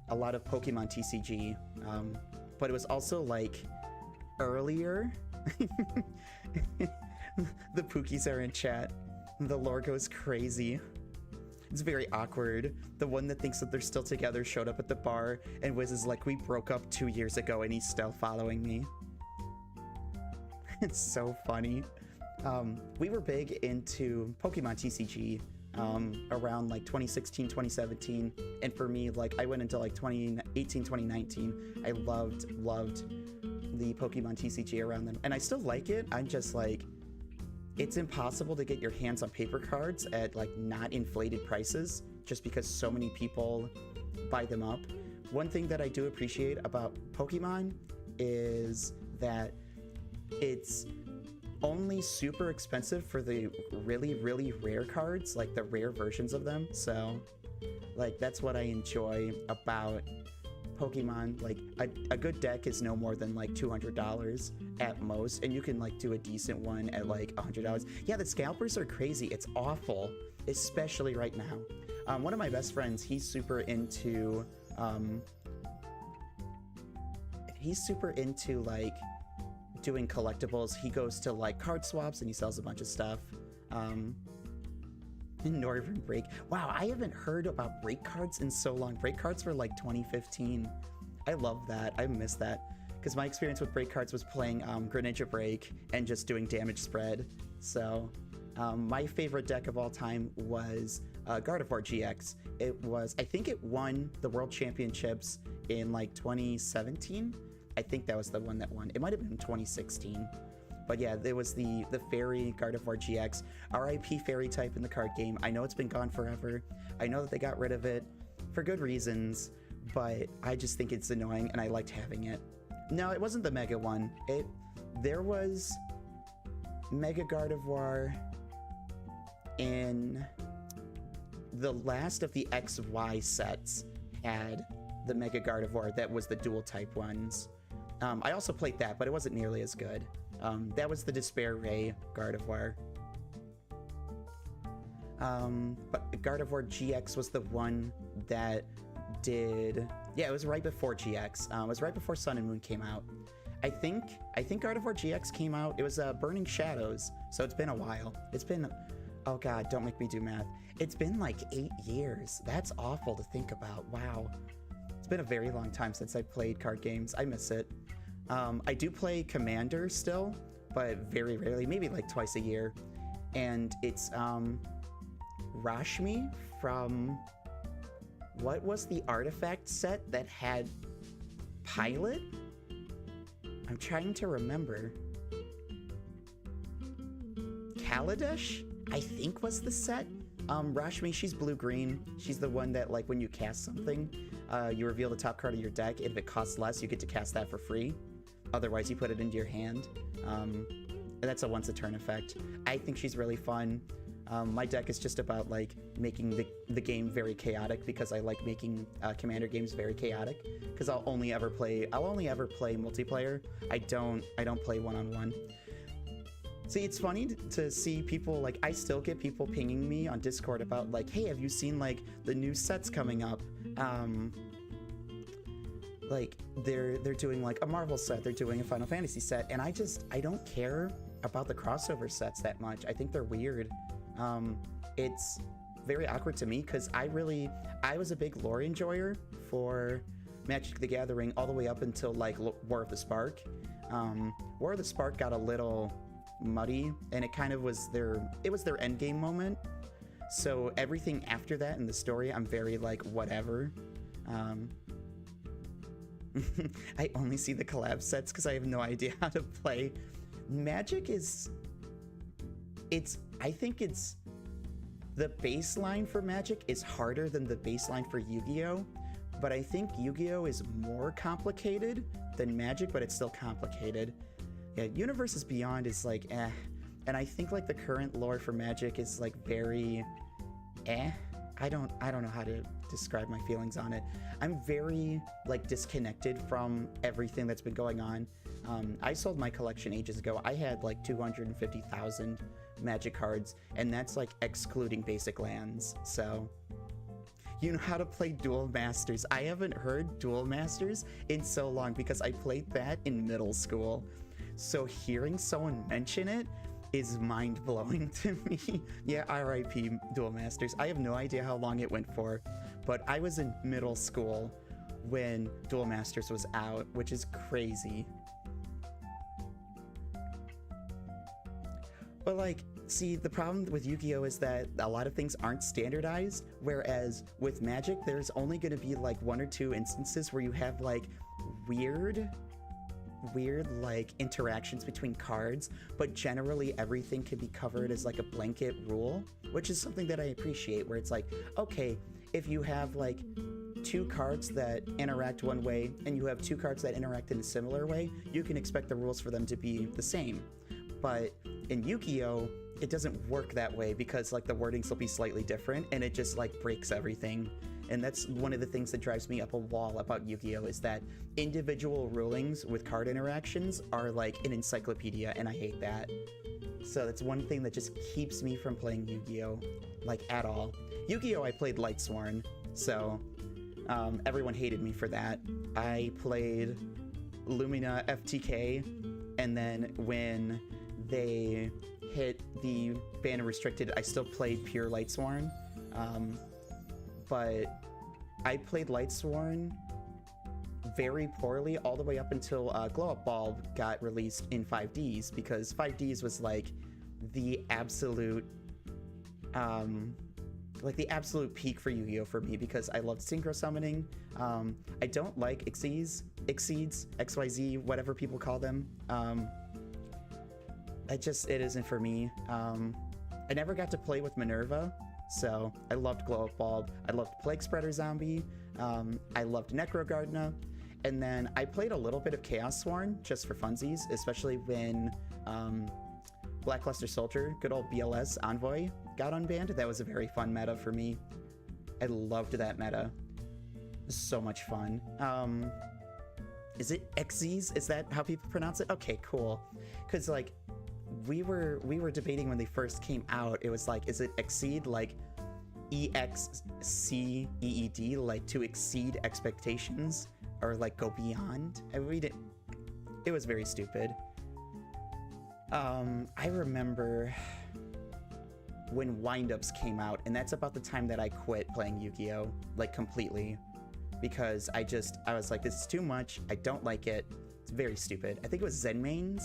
a lot of Pokemon TCG, but it was also like earlier. The Pookies are in chat. The lore goes crazy. It's very awkward. The one that thinks that they're still together showed up at the bar, and Wiz is like, we broke up 2 years ago and he's still following me. It's so funny. We were big into Pokemon TCG around like 2016, 2017. And for me, like, I went into like 2018, 2019. I loved the Pokemon TCG around them. And I still like it. I'm just like, it's impossible to get your hands on paper cards at like not inflated prices just because so many people buy them up. One thing that I do appreciate about Pokemon is that it's only super expensive for the really, really rare cards, like the rare versions of them. So like, that's what I enjoy about Pokemon. Like a good deck is no more than like $200 at most, and you can like do a decent one at like $100. Yeah, the scalpers are crazy. It's awful, especially right now. One of my best friends, he's super into like doing collectibles. He goes to like card swaps and he sells a bunch of stuff. Northern Break. Wow, I haven't heard about break cards in so long. Break cards were like 2015. I love that. I miss that. Because my experience with break cards was playing Greninja Break and just doing damage spread. So my favorite deck of all time was Gardevoir GX. It was, I think it won the World Championships in like 2017. I think that was the one that won. It might have been 2016. But yeah, there was the Fairy Gardevoir GX, RIP Fairy type in the card game. I know it's been gone forever. I know that they got rid of it for good reasons, but I just think it's annoying and I liked having it. No, it wasn't the Mega one. There was Mega Gardevoir in the last of the XY sets had the Mega Gardevoir that was the dual type ones. I also played that, but it wasn't nearly as good. That was the Despair Ray Gardevoir. But Gardevoir GX was the one that did... Yeah, it was right before GX. It was right before Sun and Moon came out. I think Gardevoir GX came out. It was Burning Shadows, so it's been a while. It's been... Oh god, don't make me do math. It's been like 8 years. That's awful to think about. Wow. It's been a very long time since I played card games. I miss it. I do play Commander still, but very rarely, maybe like twice a year. And it's Rashmi from... What was the artifact set that had Pilot? I'm trying to remember. Kaladesh, I think was the set. Rashmi, she's blue-green. She's the one that, like, when you cast something, you reveal the top card of your deck, and if it costs less, you get to cast that for free. Otherwise, you put it into your hand. And that's a once-a-turn effect. I think she's really fun. My deck is just about, like, making the game very chaotic, because I like making Commander games very chaotic. Because I'll only ever play multiplayer. I don't play one-on-one. See, it's funny to see people, like, I still get people pinging me on Discord about, like, hey, have you seen, like, the new sets coming up? Like, they're doing, like, a Marvel set, they're doing a Final Fantasy set, and I don't care about the crossover sets that much. I think they're weird. It's very awkward to me, because I was a big lore enjoyer for Magic the Gathering all the way up until, like, War of the Spark. War of the Spark got a little muddy, and it kind of was their endgame moment. So everything after that in the story, I'm very, like, whatever. I only see the collab sets because I have no idea how to play. Magic is... I think it's... The baseline for Magic is harder than the baseline for Yu-Gi-Oh! But I think Yu-Gi-Oh! Is more complicated than Magic, but it's still complicated. Yeah, Universes Beyond is like, eh. And I think, like, the current lore for Magic is, like, very eh. I don't know how to describe my feelings on it. I'm very, like, disconnected from everything that's been going on. I sold my collection ages ago. I had, like, 250,000 Magic cards, and that's, like, excluding basic lands. So, you know how to play Duel Masters. I haven't heard Duel Masters in so long because I played that in middle school. So hearing someone mention it is mind-blowing to me. Yeah, RIP Duel Masters. I have no idea how long it went for, but I was in middle school when Duel Masters was out, which is crazy. But, like, see, the problem with Yu-Gi-Oh! Is that a lot of things aren't standardized, whereas with Magic, there's only going to be, like, 1 or 2 instances where you have, like, weird, like, interactions between cards, but generally everything can be covered as, like, a blanket rule, which is something that I appreciate, where it's like, okay, if you have, like, 2 cards that interact one way, and you have 2 cards that interact in a similar way, you can expect the rules for them to be the same. But in Yu-Gi-Oh! It doesn't work that way, because, like, the wordings will be slightly different, and it just, like, breaks everything. And that's one of the things that drives me up a wall about Yu-Gi-Oh! Is that individual rulings with card interactions are like an encyclopedia, and I hate that. So that's one thing that just keeps me from playing Yu-Gi-Oh! Like, at all. Yu-Gi-Oh! I played Lightsworn, so everyone hated me for that. I played Lumina FTK, and then when they hit the ban and restricted, I still played pure Lightsworn. But I played Lightsworn very poorly all the way up until Glow Up Bulb got released in 5Ds, because 5Ds was like the absolute peak for Yu-Gi-Oh! For me, because I loved synchro summoning. I don't like Exceeds, XYZ, whatever people call them. It isn't for me. I never got to play with Minerva, so I loved Glow Up Bulb. I loved Plague Spreader Zombie. I loved Necrogardna. And then I played a little bit of Chaos Sworn just for funsies, especially when Blackluster Soldier, good old BLS Envoy, got unbanned. That was a very fun meta for me. I loved that meta. So much fun. Is it Xyz? Is that how people pronounce it? Okay, cool. Because, like, we were debating when they first came out. It was like, is it exceed, like EXCEED, like to exceed expectations, or like go beyond? And it was very stupid. I remember when Wind-Ups came out, and that's about the time that I quit playing Yu-Gi-Oh! Like completely, because I was like, this is too much, I don't like it, it's very stupid. I think it was Zenmaines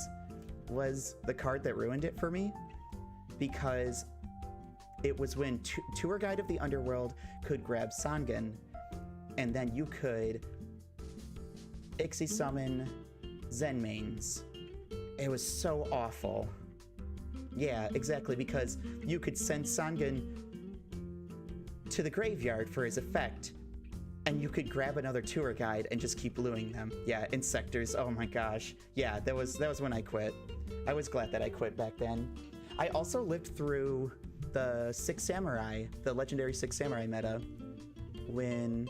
was the card that ruined it for me, because it was when Tour Guide of the Underworld could grab Sangan, and then you could Ixie summon Zenmaines. It was so awful. Yeah, exactly, because you could send Sangan to the graveyard for his effect, and you could grab another tour guide and just keep bluing them. Yeah, Insectors, oh my gosh. Yeah, that was when I quit. I was glad that I quit back then. I also lived through the Six Samurai, the legendary Six Samurai meta, when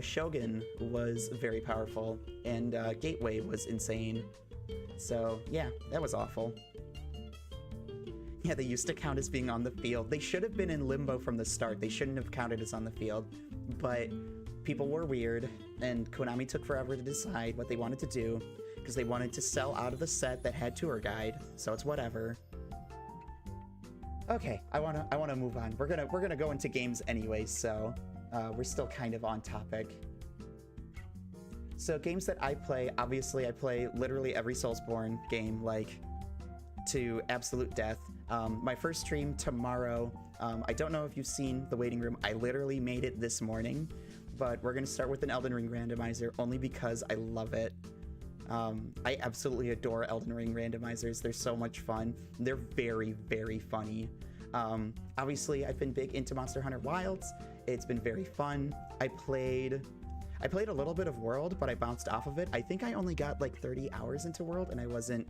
Shogun was very powerful and Gateway was insane. So yeah, that was awful. Yeah, they used to count as being on the field. They should have been in limbo from the start. They shouldn't have counted as on the field. But people were weird, and Konami took forever to decide what they wanted to do, because they wanted to sell out of the set that had Tour Guide, so it's whatever. Okay, I wanna move on. We're gonna go into games anyway, so we're still kind of on topic. So games that I play, obviously I play literally every Soulsborne game, like, to absolute death. My first stream tomorrow, I don't know if you've seen The Waiting Room. I literally made it this morning, but we're gonna start with an Elden Ring randomizer only because I love it. I absolutely adore Elden Ring randomizers. They're so much fun. They're very, very funny. Obviously, I've been big into Monster Hunter Wilds. It's been very fun. I played a little bit of World, but I bounced off of it. I think I only got like 30 hours into World, and I wasn't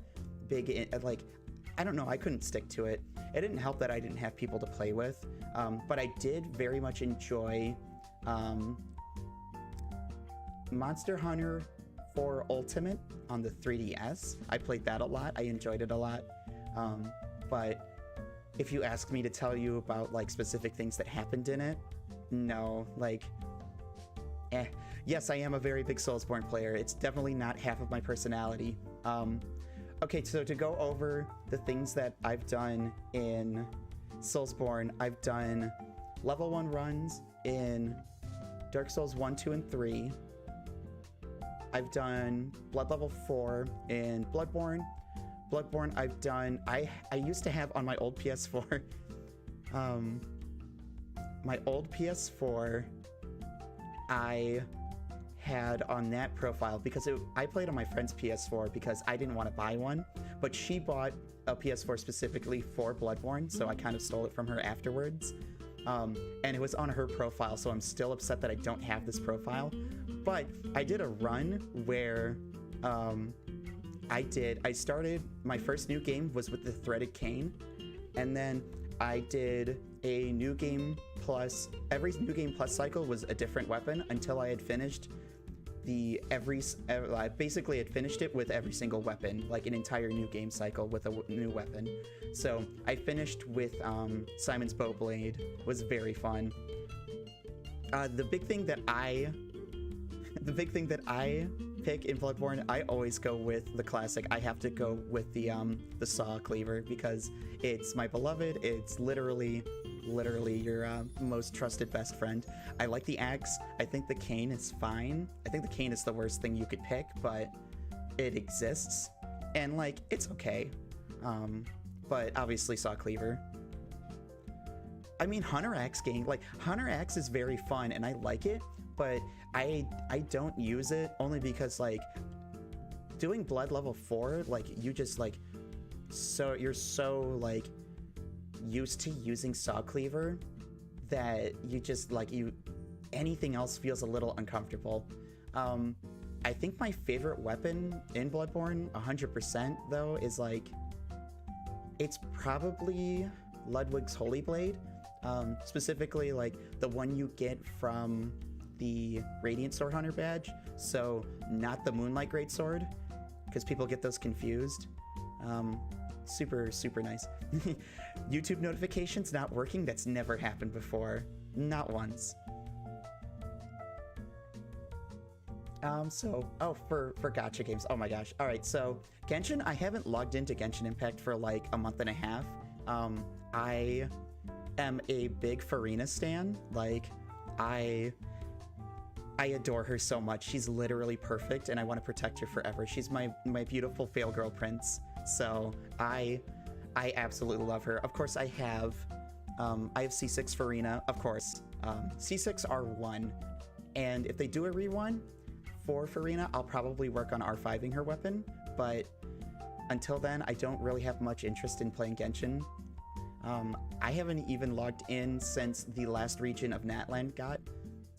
big in, like, I don't know, I couldn't stick to it. It didn't help that I didn't have people to play with, but I did very much enjoy Monster Hunter 4 Ultimate on the 3DS. I played that a lot. I enjoyed it a lot. But if you ask me to tell you about like specific things that happened in it, no, like, yes, I am a very big Soulsborne player. It's definitely not half of my personality. Okay, so to go over the things that I've done in Soulsborne, I've done level 1 runs in Dark Souls 1, 2, and 3. I've done Blood level 4 in Bloodborne. Bloodborne I've done, I used to have on my old PS4, I had on that profile, because I played on my friend's PS4 because I didn't want to buy one, but she bought a PS4 specifically for Bloodborne, so I kind of stole it from her afterwards. And it was on her profile, so I'm still upset that I don't have this profile. But I did a run where I started, my first new game was with the Threaded Cane, and then I did a new game plus, every new game plus cycle was a different weapon until I had finished I basically had finished it with every single weapon, like an entire new game cycle with a new weapon. So I finished with Simon's Bowblade. It was very fun. The big thing that I pick in Bloodborne, I always go with the classic. I have to go with the saw cleaver because it's my beloved. It's literally your most trusted best friend. I like the axe. I think the cane is fine. I think the cane is the worst thing you could pick, but it exists, and like it's okay. But obviously saw cleaver. I mean, Hunter Axe gang, like Hunter Axe is very fun and I like it, but I don't use it only because like doing Blood level 4, like you just like you're so like used to using saw cleaver that you just like anything else feels a little uncomfortable. I think my favorite weapon in Bloodborne 100% though is like, it's probably Ludwig's Holy Blade, specifically like the one you get from the Radiant Sword Hunter badge, so not the Moonlight Greatsword, because people get those confused. Super, super nice. YouTube notifications not working? That's never happened before. Not once. For gacha games. Oh my gosh. All right, so Genshin, I haven't logged into Genshin Impact for like a month and a half. I am a big Farina stan. Like, I adore her so much. She's literally perfect, and I want to protect her forever. She's my beautiful fail girl prince. So I absolutely love her. Of course, I have C6 Farina, of course. C6 R1, and if they do a re1 for Farina, I'll probably work on R5ing her weapon, but until then, I don't really have much interest in playing Genshin. I haven't even logged in since the last region of Natland got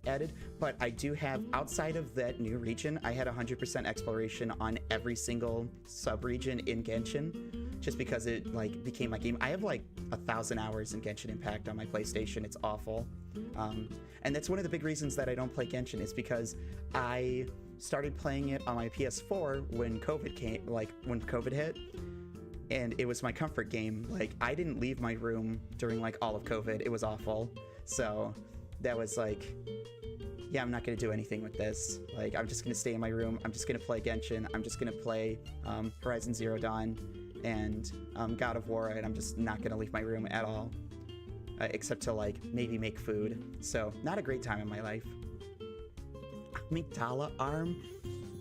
added, but I do have, outside of that new region, I had 100% exploration on every single sub-region in Genshin, just because it like became my game. I have like 1,000 hours in Genshin Impact on my PlayStation. It's awful. And that's one of the big reasons that I don't play Genshin, is because I started playing it on my PS4 when COVID hit, and it was my comfort game. Like, I didn't leave my room during like all of COVID. It was awful. So that was like, yeah, I'm not gonna do anything with this. Like, I'm just gonna stay in my room. I'm just gonna play Genshin. I'm just gonna play Horizon Zero Dawn and God of War, and I'm just not gonna leave my room at all, except to like maybe make food. So not a great time in my life. Amygdala Arm,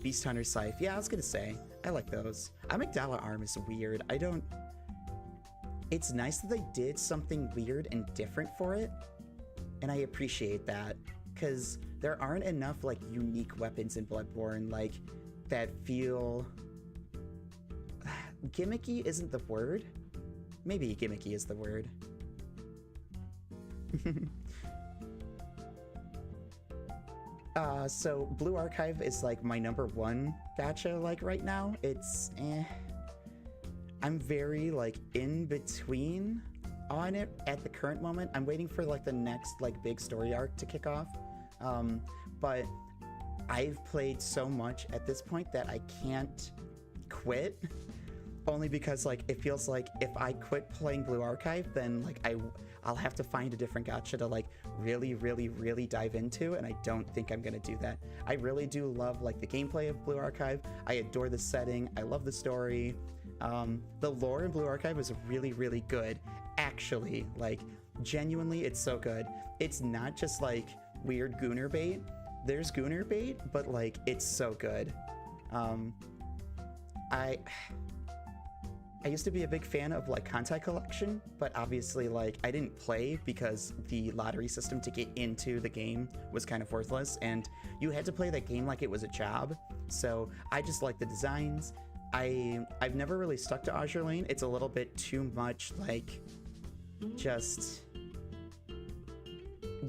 Beast Hunter Scythe. Yeah, I was gonna say, I like those. Amygdala Arm is weird. It's nice that they did something weird and different for it, and I appreciate that, because there aren't enough like unique weapons in Bloodborne like that feel gimmicky. Isn't the word? Maybe gimmicky is the word. So Blue Archive is like my #1 gacha like right now. It's I'm very like in between on it at the current moment. I'm waiting for like the next like big story arc to kick off. But I've played so much at this point that I can't quit, only because like it feels like if I quit playing Blue Archive, then like I'll have to find a different gacha to like really dive into, and I don't think I'm gonna do that. I really do love like the gameplay of Blue Archive. I adore the setting. I love the story. The lore in Blue Archive is really good, actually. Like, genuinely, it's so good. It's not just like weird Gooner bait. There's Gooner bait, but like it's so good. I used to be a big fan of like Kantai Collection, but obviously like I didn't play because the lottery system to get into the game was kind of worthless, and you had to play that game like it was a job. So I just like the designs. I've never really stuck to Azure Lane. It's a little bit too much like just,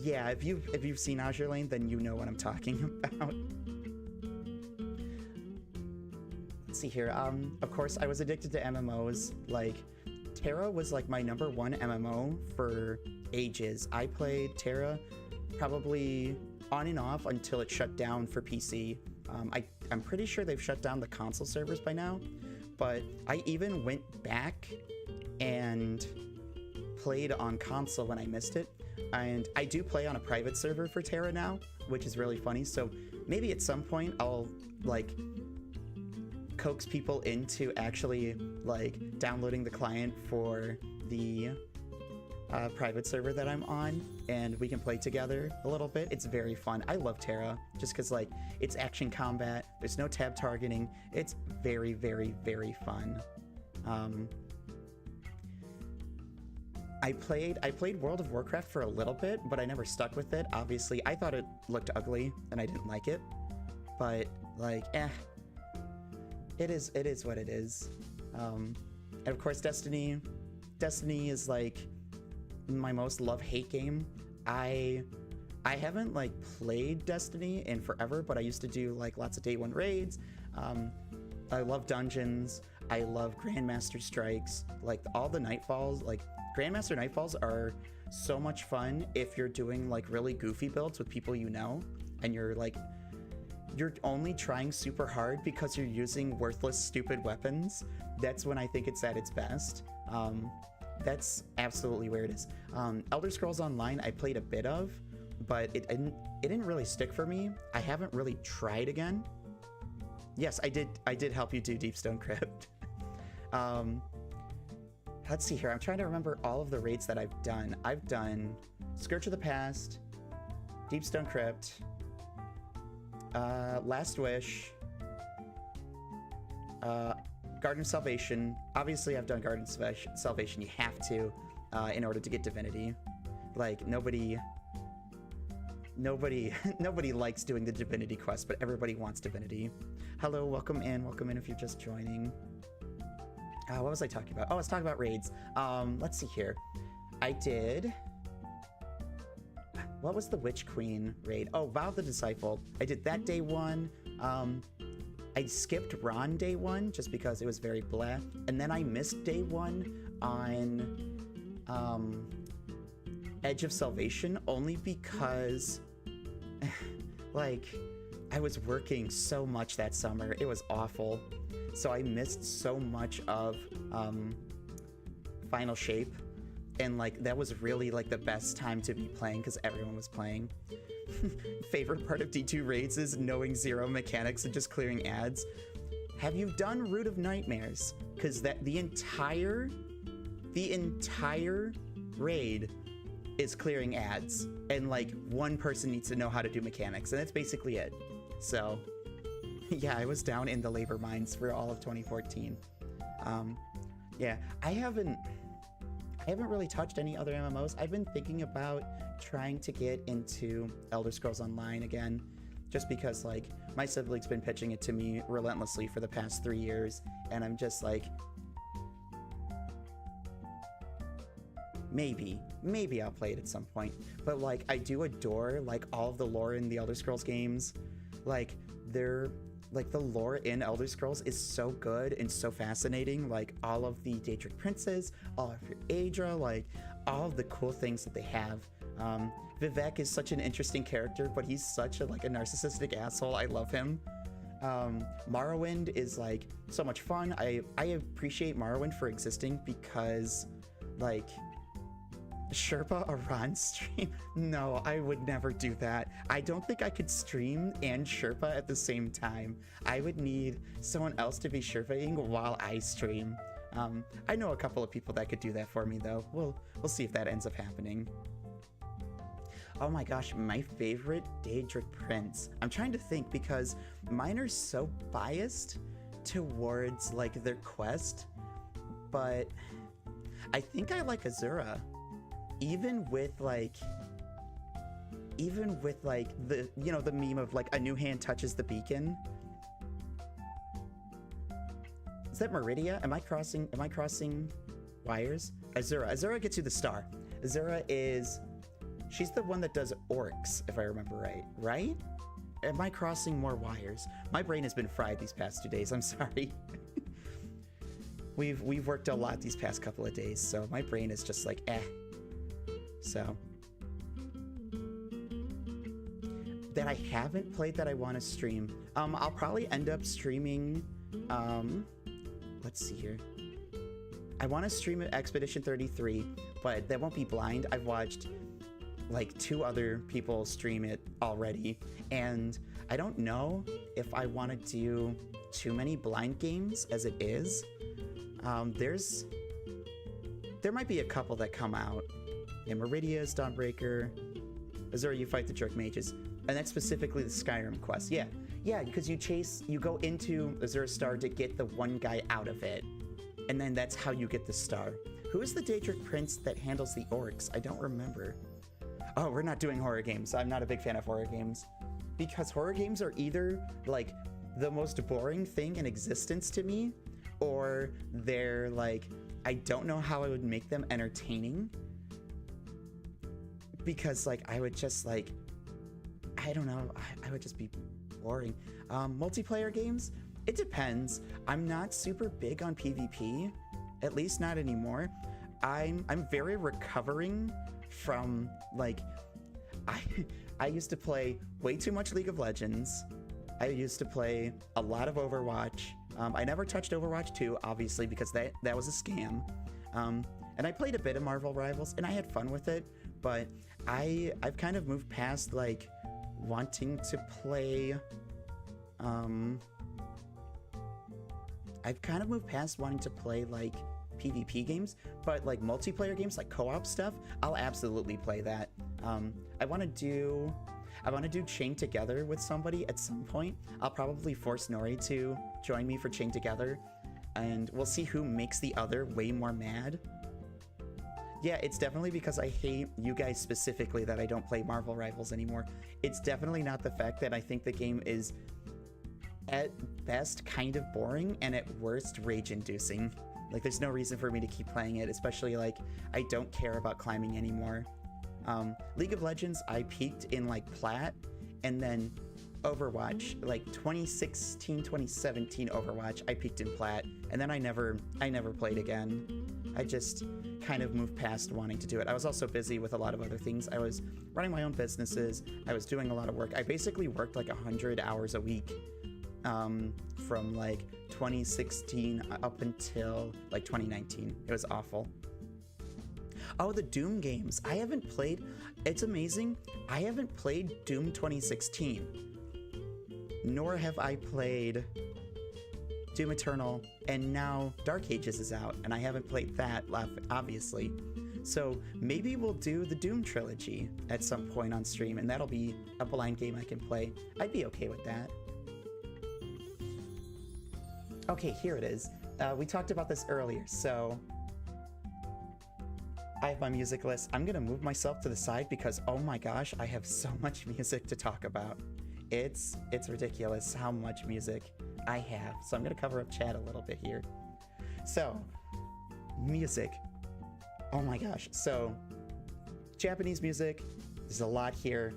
yeah, if you've seen Azure Lane, then you know what I'm talking about. Let's see here. Of course, I was addicted to MMOs. Like, Terra was like my #1 MMO for ages. I played Terra probably on and off until it shut down for PC. I'm pretty sure they've shut down the console servers by now, but I even went back and played on console when I missed it. And I do play on a private server for Terra now, which is really funny. So maybe at some point I'll like coax people into actually like downloading the client for the private server that I'm on, and we can play together a little bit. It's very fun. I love Terra just because like it's action combat. There's no tab targeting. It's very fun. I played World of Warcraft for a little bit, but I never stuck with it. Obviously, I thought it looked ugly and I didn't like it. But like, it is what it is. And of course, Destiny is like my most love-hate game. I haven't like played Destiny in forever, but I used to do like lots of day one raids. I love dungeons. I love Grandmaster strikes. Like all the Nightfalls, like Grandmaster Nightfalls are so much fun if you're doing like really goofy builds with people you know, and you're like you're only trying super hard because you're using worthless, stupid weapons, that's when I think it's at its best. That's absolutely where it is. Elder Scrolls Online, I played a bit of, but it didn't really stick for me. I haven't really tried again. Yes, I did help you do Deepstone Crypt. Let's see here. I'm trying to remember all of the raids that I've done. I've done Scourge of the Past, Deepstone Crypt, Last Wish, Garden of Salvation. Obviously, I've done Garden of Salvation. You have to in order to get Divinity. Like, nobody likes doing the Divinity quest, but everybody wants Divinity. Hello, welcome in if you're just joining. What was I talking about? Oh, I was talking about raids. Let's see here. I did... What was the Witch Queen raid? Oh, Vow of the Disciple. I did that day one. I skipped Ron day one just because it was very blah. And then I missed day one on Edge of Salvation only because like I was working so much that summer. It was awful. So I missed so much of Final Shape. And like that was really like the best time to be playing because everyone was playing. Favorite part of D2 raids is knowing zero mechanics and just clearing ads. Have you done Root of Nightmares? Because that the entire raid is clearing ads, and like one person needs to know how to do mechanics, and that's basically it. So yeah, I was down in the labor mines for all of 2014. Yeah, I haven't really touched any other MMOs. I've been thinking about trying to get into Elder Scrolls Online again, just because like my sibling's been pitching it to me relentlessly for the past 3 years, and I'm just like, maybe I'll play it at some point. But like, I do adore like all of the lore in the Elder Scrolls games. Like they're like, the lore in Elder Scrolls is so good and so fascinating. Like all of the Daedric princes, all of your Aedra, like all of the cool things that they have. Vivek is such an interesting character, but he's such a like a narcissistic asshole. I love him. Morrowind is like so much fun. I appreciate Morrowind for existing because like Sherpa a Ron stream? No, I would never do that. I don't think I could stream and Sherpa at the same time. I would need someone else to be Sherpaing while I stream. I know a couple of people that could do that for me though. We'll see if that ends up happening. Oh my gosh, my favorite Daedric prince. I'm trying to think because mine are so biased towards like their quest, but I think I like Azura. Even with like the, you know, the meme of like a new hand touches the beacon. Is that Meridia? Am I crossing wires? Azura gets you the star. Azura is, she's the one that does orcs, if I remember right? Am I crossing more wires? My brain has been fried these past 2 days, I'm sorry. We've worked a lot these past couple of days, so my brain is just like, eh. So, that I haven't played that I want to stream. I'll probably end up streaming, let's see here. I want to stream Expedition 33, but that won't be blind. I've watched like 2 other people stream it already, and I don't know if I want to do too many blind games as it is. There might be a couple that come out. Yeah, Meridia's Dawnbreaker, Azura, you fight the jerk mages, and that's specifically the Skyrim quest. Yeah, because you go into Azura Star to get the one guy out of it, and then that's how you get the star. Who is the Daedric prince that handles the orcs? I don't remember. Oh, we're not doing horror games. I'm not a big fan of horror games, because horror games are either like the most boring thing in existence to me, or they're like, I don't know how I would make them entertaining. Because like I would just like, I don't know, I would just be boring. Multiplayer games, it depends. I'm not super big on PvP, at least not anymore. I'm very recovering from like, I used to play way too much League of Legends, I used to play a lot of Overwatch. I never touched Overwatch 2, obviously, because that was a scam. And I played a bit of Marvel Rivals, and I had fun with it, but I've kind of moved past, like, wanting to play... I've kind of moved past wanting to play, like, PvP games, but, like, multiplayer games, like co-op stuff, I'll absolutely play that. I want to do Chain Together with somebody at some point. I'll probably force Nori to join me for Chain Together, and we'll see who makes the other way more mad. Yeah, it's definitely because I hate you guys specifically that I don't play Marvel Rivals anymore. It's definitely not the fact that I think the game is at best kind of boring and at worst rage-inducing. Like, there's no reason for me to keep playing it, especially, like, I don't care about climbing anymore. League of Legends, I peaked in, like, Plat, and then Overwatch, like 2016, 2017 Overwatch, I peaked in Plat, and then I never played again. I just kind of moved past wanting to do it. I was also busy with a lot of other things. I was running my own businesses. I was doing a lot of work. I basically worked like 100 hours a week from like 2016 up until like 2019. It was awful. Oh, the Doom games. I haven't played. It's amazing. I haven't played Doom 2016. Nor have I played Doom Eternal, and now Dark Ages is out, and I haven't played that, obviously. So maybe we'll do the Doom trilogy at some point on stream, and that'll be a blind game I can play. I'd be okay with that. Okay, here it is. We talked about this earlier, so I have my music list. I'm gonna move myself to the side because, oh my gosh, I have so much music to talk about. It's ridiculous how much music I have. So I'm gonna cover up chat a little bit here. So, music. Oh my gosh. So, Japanese music. There's a lot here.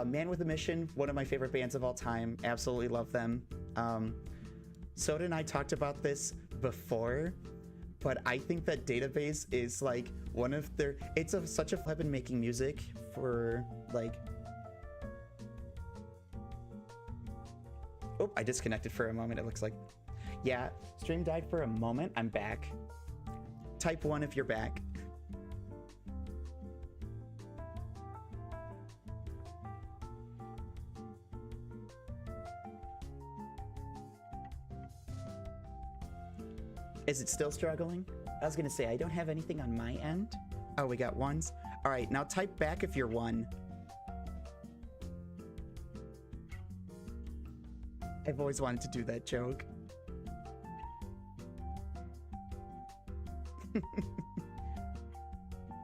Man with a Mission, one of my favorite bands of all time. Absolutely love them. Soda and I talked about this before, but I think that Database is like one of their... such a... I've been making music for like... Oh, I disconnected for a moment, it looks like. Yeah, stream died for a moment. I'm back. Type 1 if you're back. Is it still struggling? I was gonna say, I don't have anything on my end. Oh, we got ones. All right, now type back if you're one. I've always wanted to do that joke.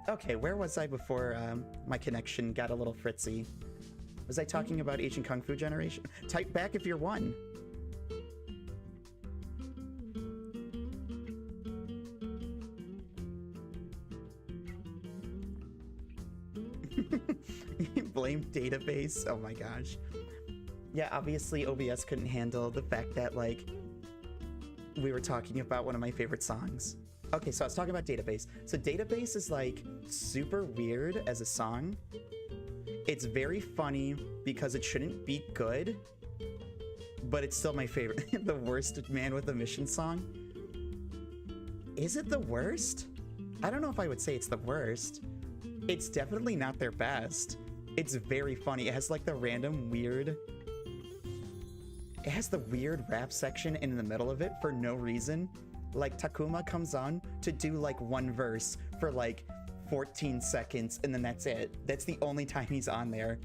Okay, where was I before my connection got a little fritzy? Was I talking about Asian Kung Fu Generation? Type back if you're one. Blame Database. Oh my gosh. Yeah, obviously OBS couldn't handle the fact that, like, we were talking about one of my favorite songs. Okay, so I was talking about Database. So Database is, like, super weird as a song. It's very funny because it shouldn't be good, but it's still my favorite. The worst Man with a Mission song. Is it the worst? I don't know if I would say it's the worst. It's definitely not their best. It's very funny. It has, like, the random weird... It has the weird rap section in the middle of it for no reason. Like, Takuma comes on to do, like, one verse for, like, 14 seconds, and then that's it. That's the only time he's on there.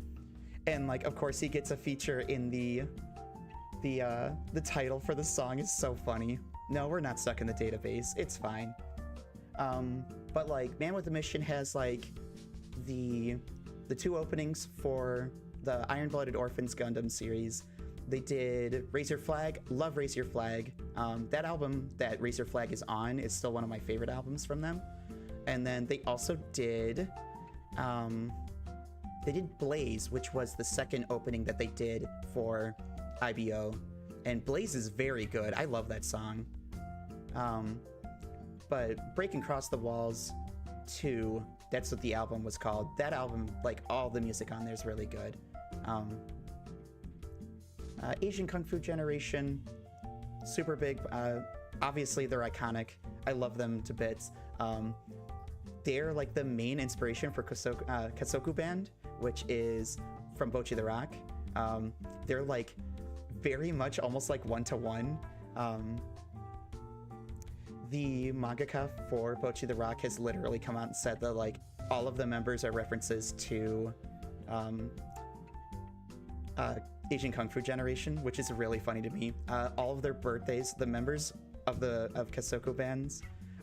And, like, of course, he gets a feature in the title for the song is so funny. No, we're not stuck in the database. It's fine. But, like, Man with a Mission has, like, the two openings for the Iron-Blooded Orphans Gundam series. They did Raise Your Flag. Love Raise Your Flag. That album that Raise Your Flag is on is still one of my favorite albums from them. And then they also did Blaze, which was the second opening that they did for IBO. And Blaze is very good. I love that song. But Breaking Across the Walls 2, that's what the album was called. That album, like, all the music on there is really good. Asian Kung Fu generation, super big. Obviously, they're iconic. I love them to bits. They're like the main inspiration for Kasoku Band, which is from Bocchi the Rock. They're like very much almost like one-to-one. The mangaka for Bocchi the Rock has literally come out and said that like all of the members are references to Asian Kung Fu generation, which is really funny to me. All of their birthdays, the members of Kasoku bands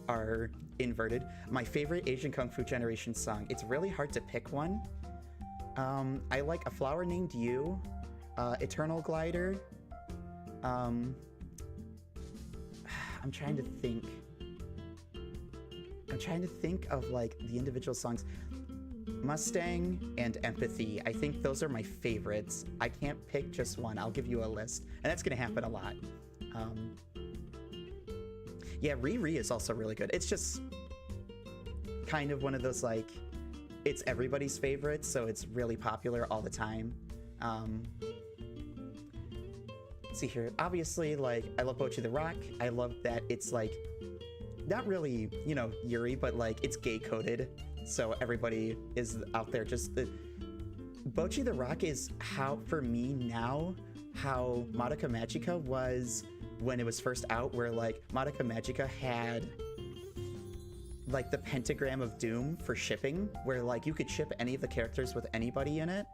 are inverted. My favorite Asian Kung Fu generation song, it's really hard to pick one. I like A Flower Named You, Eternal Glider. I'm trying to think. I'm trying to think of like the individual songs. Mustang and Empathy. I think those are my favorites. I can't pick just one. I'll give you a list, and that's gonna happen a lot. Yeah, Riri is also really good. It's just kind of one of those like, it's everybody's favorite, so it's really popular all the time. Let's see here. Obviously, like, I love Bocchi the Rock. I love that it's like, not really, you know, Yuri, but like it's gay coded. So everybody is out there just Bocchi the Rock is how, for me now, how Madoka Magica was when it was first out, where like Madoka Magica had like the pentagram of doom for shipping, where like you could ship any of the characters with anybody in it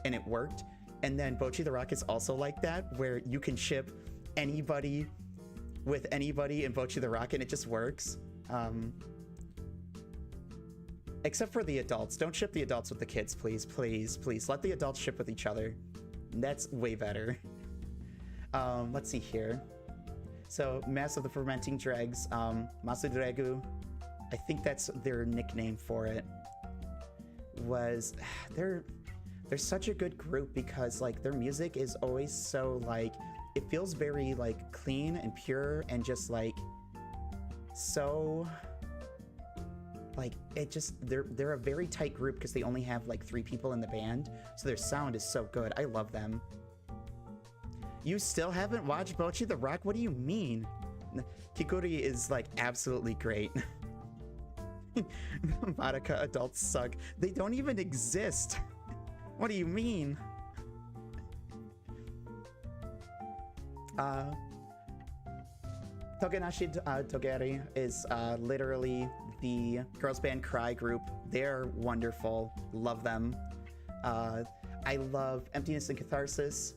and it worked. And then Bocchi the Rock is also like that, where you can ship anybody with anybody in Bocchi the Rock and it just works. Except for the adults. Don't ship the adults with the kids, please, please, please. Let the adults ship with each other. That's way better. Let's see here. So, Mass of the Fermenting Dregs, Masudregu, I think that's their nickname for it, was, they're such a good group because like their music is always so like, it feels very like clean and pure and just like so like it just they're a very tight group because they only have like 3 people in the band, so their sound is so good. I love them. You still haven't watched Bocchi the Rock? What do you mean? Kikuri is like absolutely great. Madoka adults suck. They don't even exist. What do you mean? Togenashi Togeri is literally the girls band cry group. They're wonderful. Love them. I love Emptiness and Catharsis.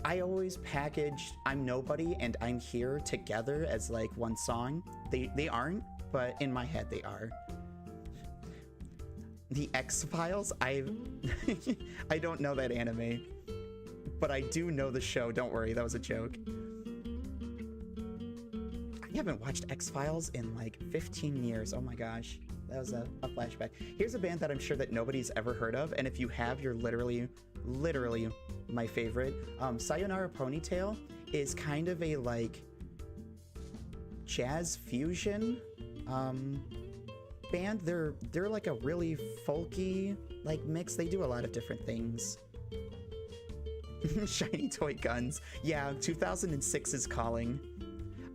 I always packaged I'm Nobody and I'm Here together as like one song. They aren't, but in my head they are. The X-Files, I don't know that anime, but I do know the show. Don't worry, that was a joke. I haven't watched X-Files in like 15 years. Oh my gosh, that was a flashback. Here's a band that I'm sure that nobody's ever heard of, and if you have, you're literally my favorite. Sayonara Ponytail is kind of a like jazz fusion band. They're like a really folky like mix. They do a lot of different things. Shiny Toy Guns. Yeah, 2006 is calling.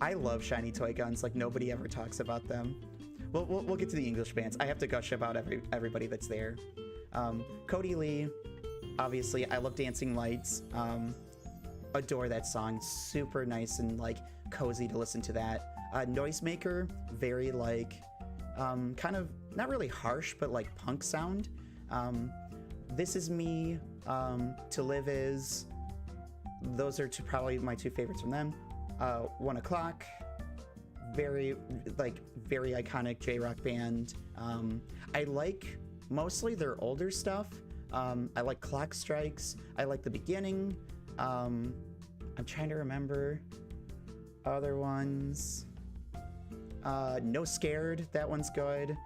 I love Shiny Toy Guns. Like nobody ever talks about them. We'll get to the English bands. I have to gush about everybody that's there. Cody Lee, obviously. I love Dancing Lights. Adore that song. Super nice and like cozy to listen to that. Noisemaker, very like kind of not really harsh, but like punk sound. This Is Me, To Live Is. Those are probably my 2 favorites from them. 1 O'Clock, very iconic J-rock band. I like mostly their older stuff. I like Clock Strikes. I like The Beginning. I'm trying to remember other ones. No Scared, that one's good.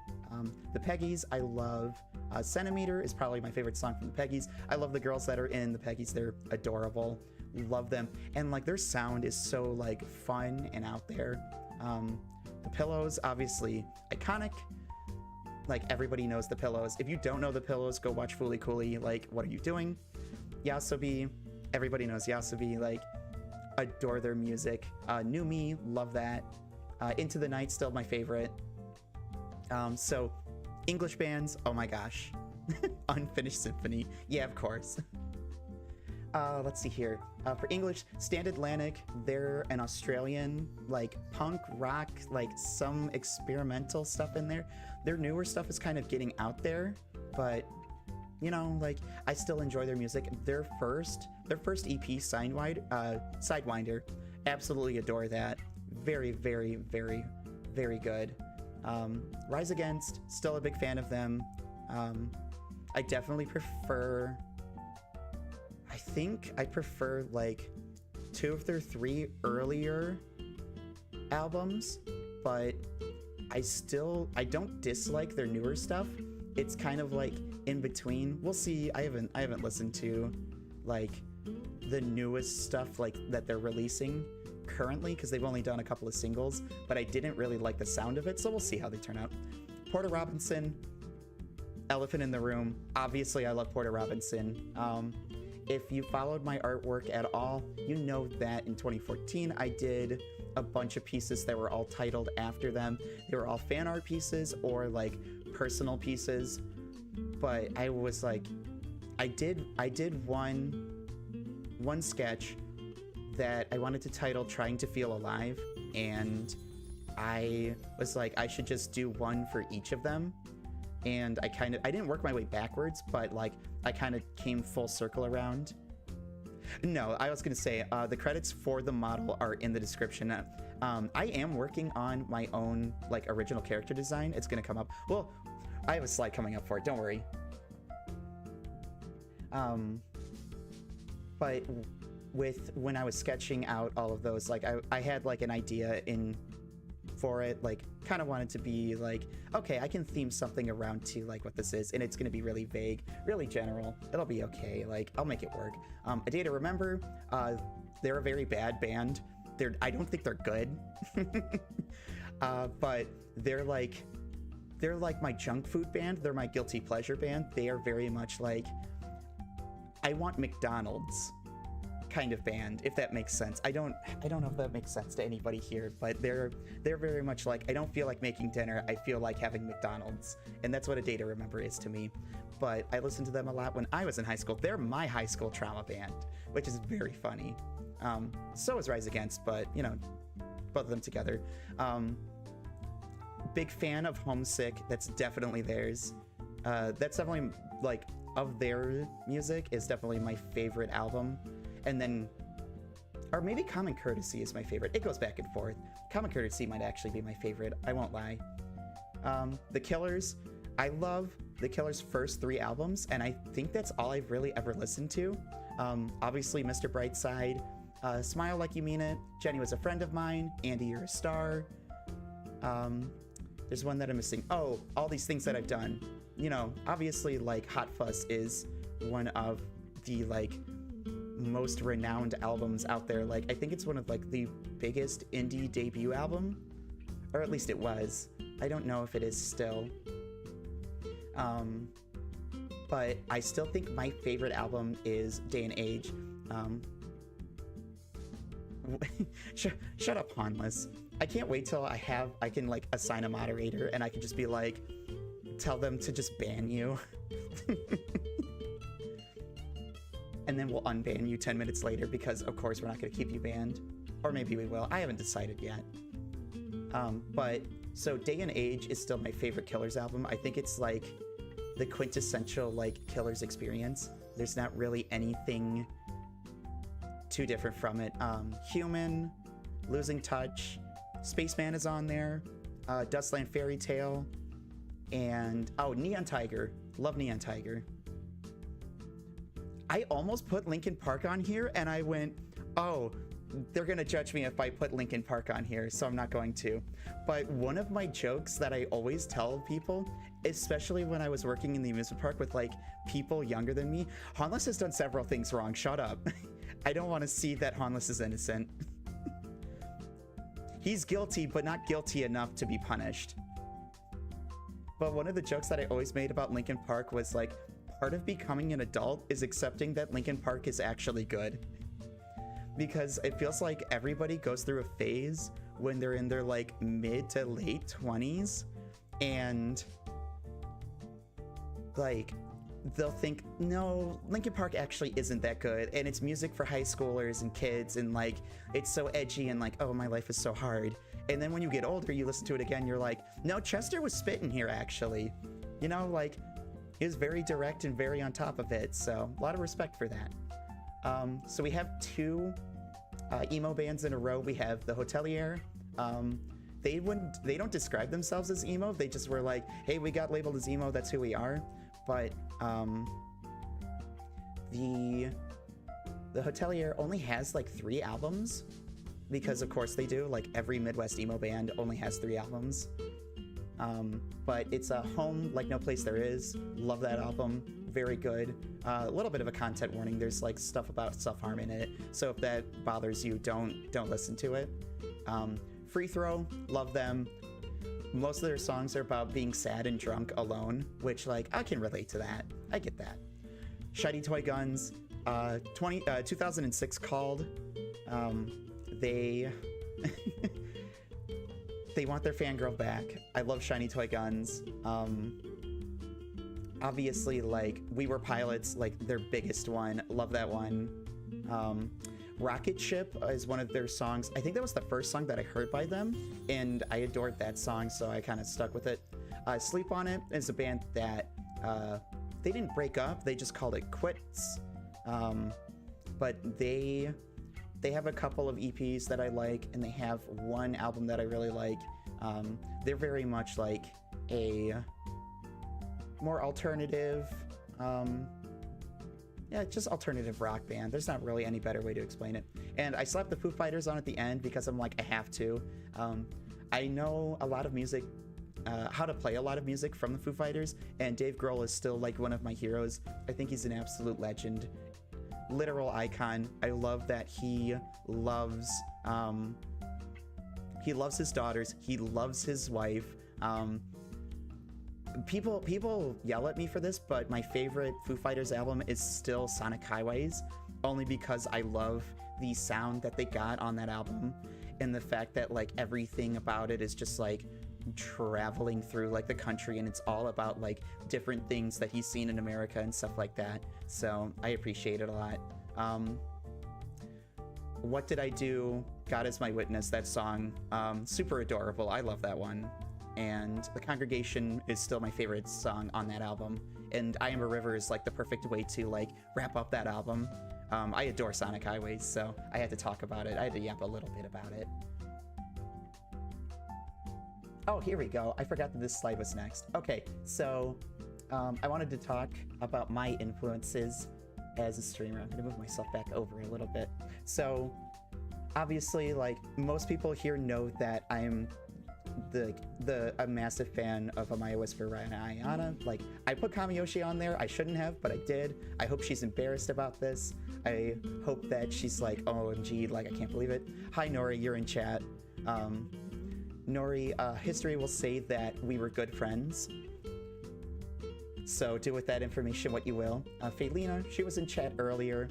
The Peggies, I love. Centimeter is probably my favorite song from the Peggies. I love the girls that are in the Peggies. They're adorable. Love them. And like their sound is so like fun and out there. The Pillows, obviously iconic. like everybody knows the Pillows. If you don't know the Pillows, go watch Fooly Cooly. Like, what are you doing? Yasobi, everybody knows Yasobi. Like, adore their music. New Me, love that. Into the Night, still my favorite. So English bands, oh my gosh. Unfinished Symphony, yeah, of course. Let's see here. For English, Stand Atlantic, they're an Australian, like, punk rock, like, some experimental stuff in there. Their newer stuff is kind of getting out there, but, you know, like, I still enjoy their music. Their first EP, Sidewinder, absolutely adore that. Very, very, very, very good. Rise Against, still a big fan of them. I definitely prefer... I think I prefer like 2 of their 3 earlier albums, but I don't dislike their newer stuff. It's kind of like in between. We'll see. I haven't listened to like the newest stuff like that they're releasing currently because they've only done a couple of singles, but I didn't really like the sound of it, so we'll see how they turn out. Porter Robinson, Elephant in the Room. Obviously, I love Porter Robinson. If you followed my artwork at all, you know that in 2014 I did a bunch of pieces that were all titled after them. They were all fan art pieces or like personal pieces, but I was like, I did one sketch that I wanted to title Trying to Feel Alive, and I was like, I should just do one for each of them. And I didn't work my way backwards, but like I kind of came full circle around. No, I was gonna say the credits for the model are in the description. I am working on my own like original character design. It's gonna come up. Well, I have a slide coming up for it. Don't worry. But when I was sketching out all of those, like I had like an idea for it, like kind of wanted to be like, okay, I can theme something around to like what this is, and it's going to be really vague, really general. It'll be okay. Like I'll make it work. A Day to Remember, they're a very bad band. I don't think they're good, but they're like my junk food band. They're my guilty pleasure band. They are very much like, I want McDonald's kind of band, if that makes sense. I don't know if that makes sense to anybody here, but they're very much like, I don't feel like making dinner, I feel like having McDonald's, and that's what A Day to Remember is to me. But I listened to them a lot when I was in high school. They're my high school trauma band, which is very funny. So is Rise Against, but you know, both of them together. Big fan of Homesick. That's definitely theirs. That's definitely like, of their music is definitely my favorite album. And then, or maybe Common Courtesy is my favorite. It goes back and forth. Common Courtesy might actually be my favorite. I won't lie. The Killers. I love The Killers' first 3 albums, and I think that's all I've really ever listened to. Obviously, Mr. Brightside, Smile Like You Mean It, Jenny Was a Friend of Mine, Andy, You're a Star. There's one that I'm missing. Oh, All These Things That I've Done. You know, obviously, like, Hot Fuss is one of the, like, most renowned albums out there. Like, I think it's one of like the biggest indie debut album, or at least it was. I don't know if it is still. But I still think my favorite album is Day and Age. Shut up, Harmless. I can't wait till I can like assign a moderator and I can just be like, tell them to just ban you. And then we'll unban you 10 minutes later because, of course, we're not going to keep you banned. Or maybe we will. I haven't decided yet. But, so Day and Age is still my favorite Killers album. I think it's, like, the quintessential, like, Killers experience. There's not really anything too different from it. Human, Losing Touch, Spaceman is on there, Dustland Fairy Tale, and, oh, Neon Tiger. Love Neon Tiger. I almost put Linkin Park on here, and I went, oh, they're gonna judge me if I put Linkin Park on here, so I'm not going to. But one of my jokes that I always tell people, especially when I was working in the amusement park with like people younger than me, Harmless has done several things wrong. Shut up. I don't want to see that Harmless is innocent. He's guilty, but not guilty enough to be punished. But one of the jokes that I always made about Linkin Park was like, part of becoming an adult is accepting that Linkin Park is actually good. Because it feels like everybody goes through a phase when they're in their like mid to late 20s, and like they'll think, no, Linkin Park actually isn't that good, and it's music for high schoolers and kids, and like it's so edgy, and like, oh, my life is so hard. And then when you get older, you listen to it again, you're like, no, Chester was spitting here actually, you know, like he was very direct and very on top of it. So a lot of respect for that. So we have two emo bands in a row. We have the Hotelier. They don't describe themselves as emo. They just were like, hey, we got labeled as emo, that's who we are. But the Hotelier only has like 3 albums, because of course they do. Like every Midwest emo band only has 3 albums. But it's a Home Like No Place There Is. Love that album. Very good. A little bit of a content warning. There's like stuff about self-harm in it. So if that bothers you, don't listen to it. Free Throw, love them. Most of their songs are about being sad and drunk alone, which like I can relate to that. I get that. Shiny Toy Guns, 2006 Called. They they want their fangirl back. I love Shiny Toy Guns. Obviously, like We Were Pilots, like their biggest one. Love that one. Rocket Ship is one of their songs. I think that was the first song that I heard by them, and I adored that song, so I kind of stuck with it. Sleep On It is a band that they didn't break up, they just called it quits. But they have a couple of EPs that I like, and they have one album that I really like. They're very much like a more alternative, yeah, just alternative rock band. There's not really any better way to explain it. And I slapped the Foo Fighters on at the end because I'm like, I have to. I know a lot of music, how to play a lot of music from the Foo Fighters, and Dave Grohl is still like one of my heroes. I think he's an absolute legend. Literal icon. I love that he loves his daughters. He loves his wife. People yell at me for this, but my favorite Foo Fighters album is still Sonic Highways, only because I love the sound that they got on that album, and the fact that like everything about it is just like traveling through like the country, and it's all about like different things that he's seen in America and stuff like that. So I appreciate it a lot. What Did I Do? God Is My Witness, that song, super adorable. I love that one. And The Congregation is still my favorite song on that album. And I Am a River is like the perfect way to like wrap up that album. I adore Sonic Highways, so I had to talk about it. I had to yap a little bit about it. Oh, here we go. I forgot that this slide was next. Okay, so I wanted to talk about my influences as a streamer. I'm gonna move myself back over a little bit. So obviously, like most people here know that I'm a massive fan of Amaya Whisper Ryan Ayana. Like I put Kamiyoshi on there. I shouldn't have, but I did. I hope she's embarrassed about this. I hope that she's like, OMG, like I can't believe it. Hi Nori, you're in chat. Nori, history will say that we were good friends. So do with that information what you will. Felina, she was in chat earlier.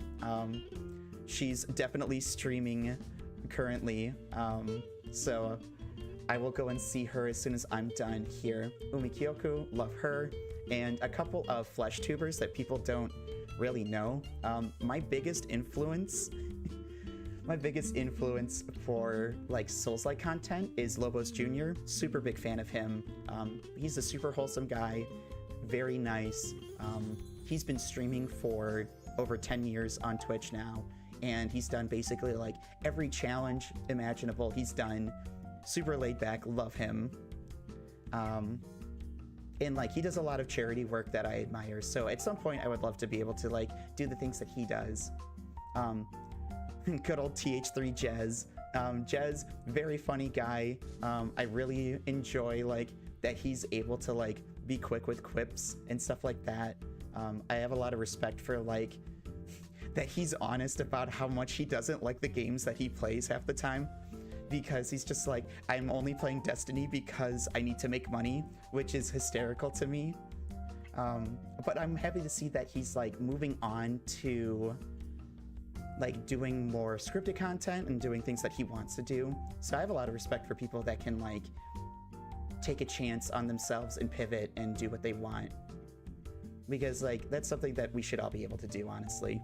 She's definitely streaming currently. So I will go and see her as soon as I'm done here. Umi Kyoku, love her. And a couple of flesh tubers that people don't really know. My biggest influence for like Souls-like content is Lobos Jr. Super big fan of him. He's a super wholesome guy, very nice. He's been streaming for over 10 years on Twitch now, and he's done basically like every challenge imaginable he's done. Super laid back, love him. And like he does a lot of charity work that I admire, so at some point I would love to be able to like do the things that he does. Good old TH3 Jez. Jez, very funny guy. I really enjoy like that he's able to like be quick with quips and stuff like that. I have a lot of respect for like that he's honest about how much he doesn't like the games that he plays half the time. because he's just like, I'm only playing Destiny because I need to make money, which is hysterical to me. But I'm happy to see that he's like moving on to like doing more scripted content and doing things that he wants to do. So I have a lot of respect for people that can like take a chance on themselves and pivot and do what they want, because like that's something that we should all be able to do, honestly.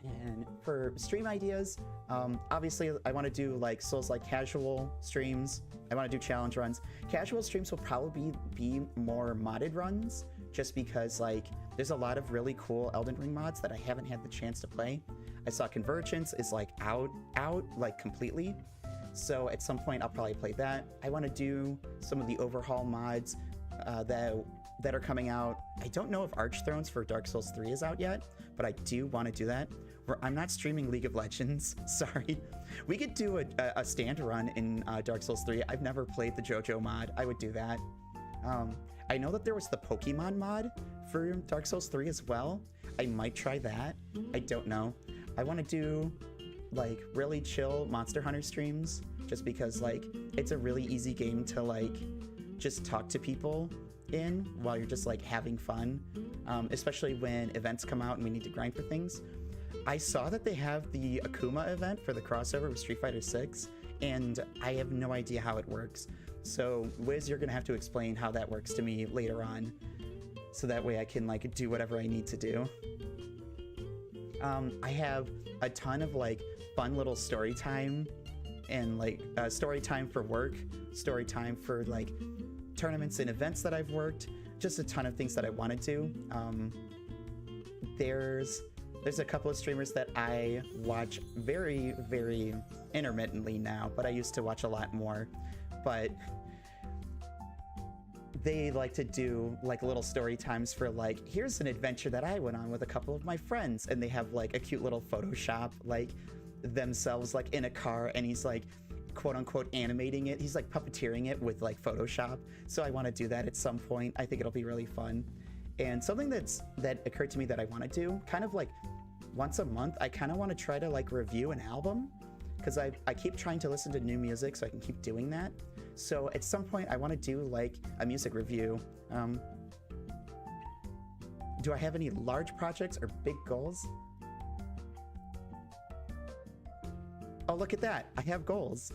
And for stream ideas, obviously I want to do like Souls-like casual streams. I want to do challenge runs. Casual streams will probably be more modded runs, just because like there's a lot of really cool Elden Ring mods that I haven't had the chance to play. I saw Convergence is like out like completely. So at some point I'll probably play that. I want to do some of the overhaul mods that are coming out. I don't know if Archthrones for Dark Souls 3 is out yet, but I do want to do that. I'm not streaming League of Legends, sorry. We could do a stand run in Dark Souls 3. I've never played the JoJo mod. I would do that. I know that there was the Pokemon mod for Dark Souls 3 as well. I might try that. I don't know. I want to do like really chill Monster Hunter streams, just because like it's a really easy game to like just talk to people in while you're just like having fun, especially when events come out and we need to grind for things. I saw that they have the Akuma event for the crossover with Street Fighter 6, and I have no idea how it works. So Wiz, you're gonna have to explain how that works to me later on, so that way I can like do whatever I need to do. I have a ton of like fun little story time, and like story time for work, story time for like tournaments and events that I've worked, just a ton of things that I want to do. There's a couple of streamers that I watch very, very intermittently now, but I used to watch a lot more. But they like to do like little story times for like, here's an adventure that I went on with a couple of my friends, and they have like a cute little Photoshop like themselves like in a car, and he's like quote unquote animating it. He's like puppeteering it with like Photoshop. So I want to do that at some point. I think it'll be really fun. And something that occurred to me that I want to do kind of like once a month, I kind of want to try to like review an album, because I keep trying to listen to new music, so I can keep doing that. So at some point I want to do like a music review. Do I have any large projects or big goals? Oh, look at that. I have goals.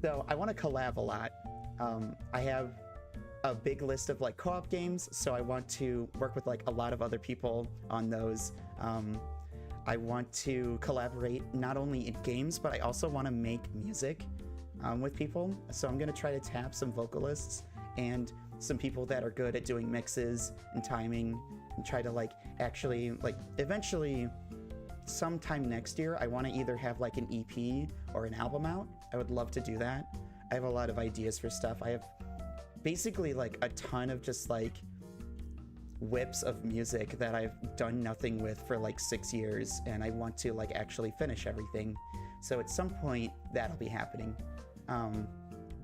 So I want to collab a lot. I have a big list of like co-op games, so I want to work with like a lot of other people on those. I want to collaborate not only in games, but I also want to make music with people. So I'm going to try to tap some vocalists and some people that are good at doing mixes and timing, and try to like actually like eventually sometime next year, I want to either have like an EP or an album out. I would love to do that. I have a lot of ideas for stuff. I have basically like a ton of just like whips of music that I've done nothing with for like 6 years, and I want to like actually finish everything. So at some point that'll be happening.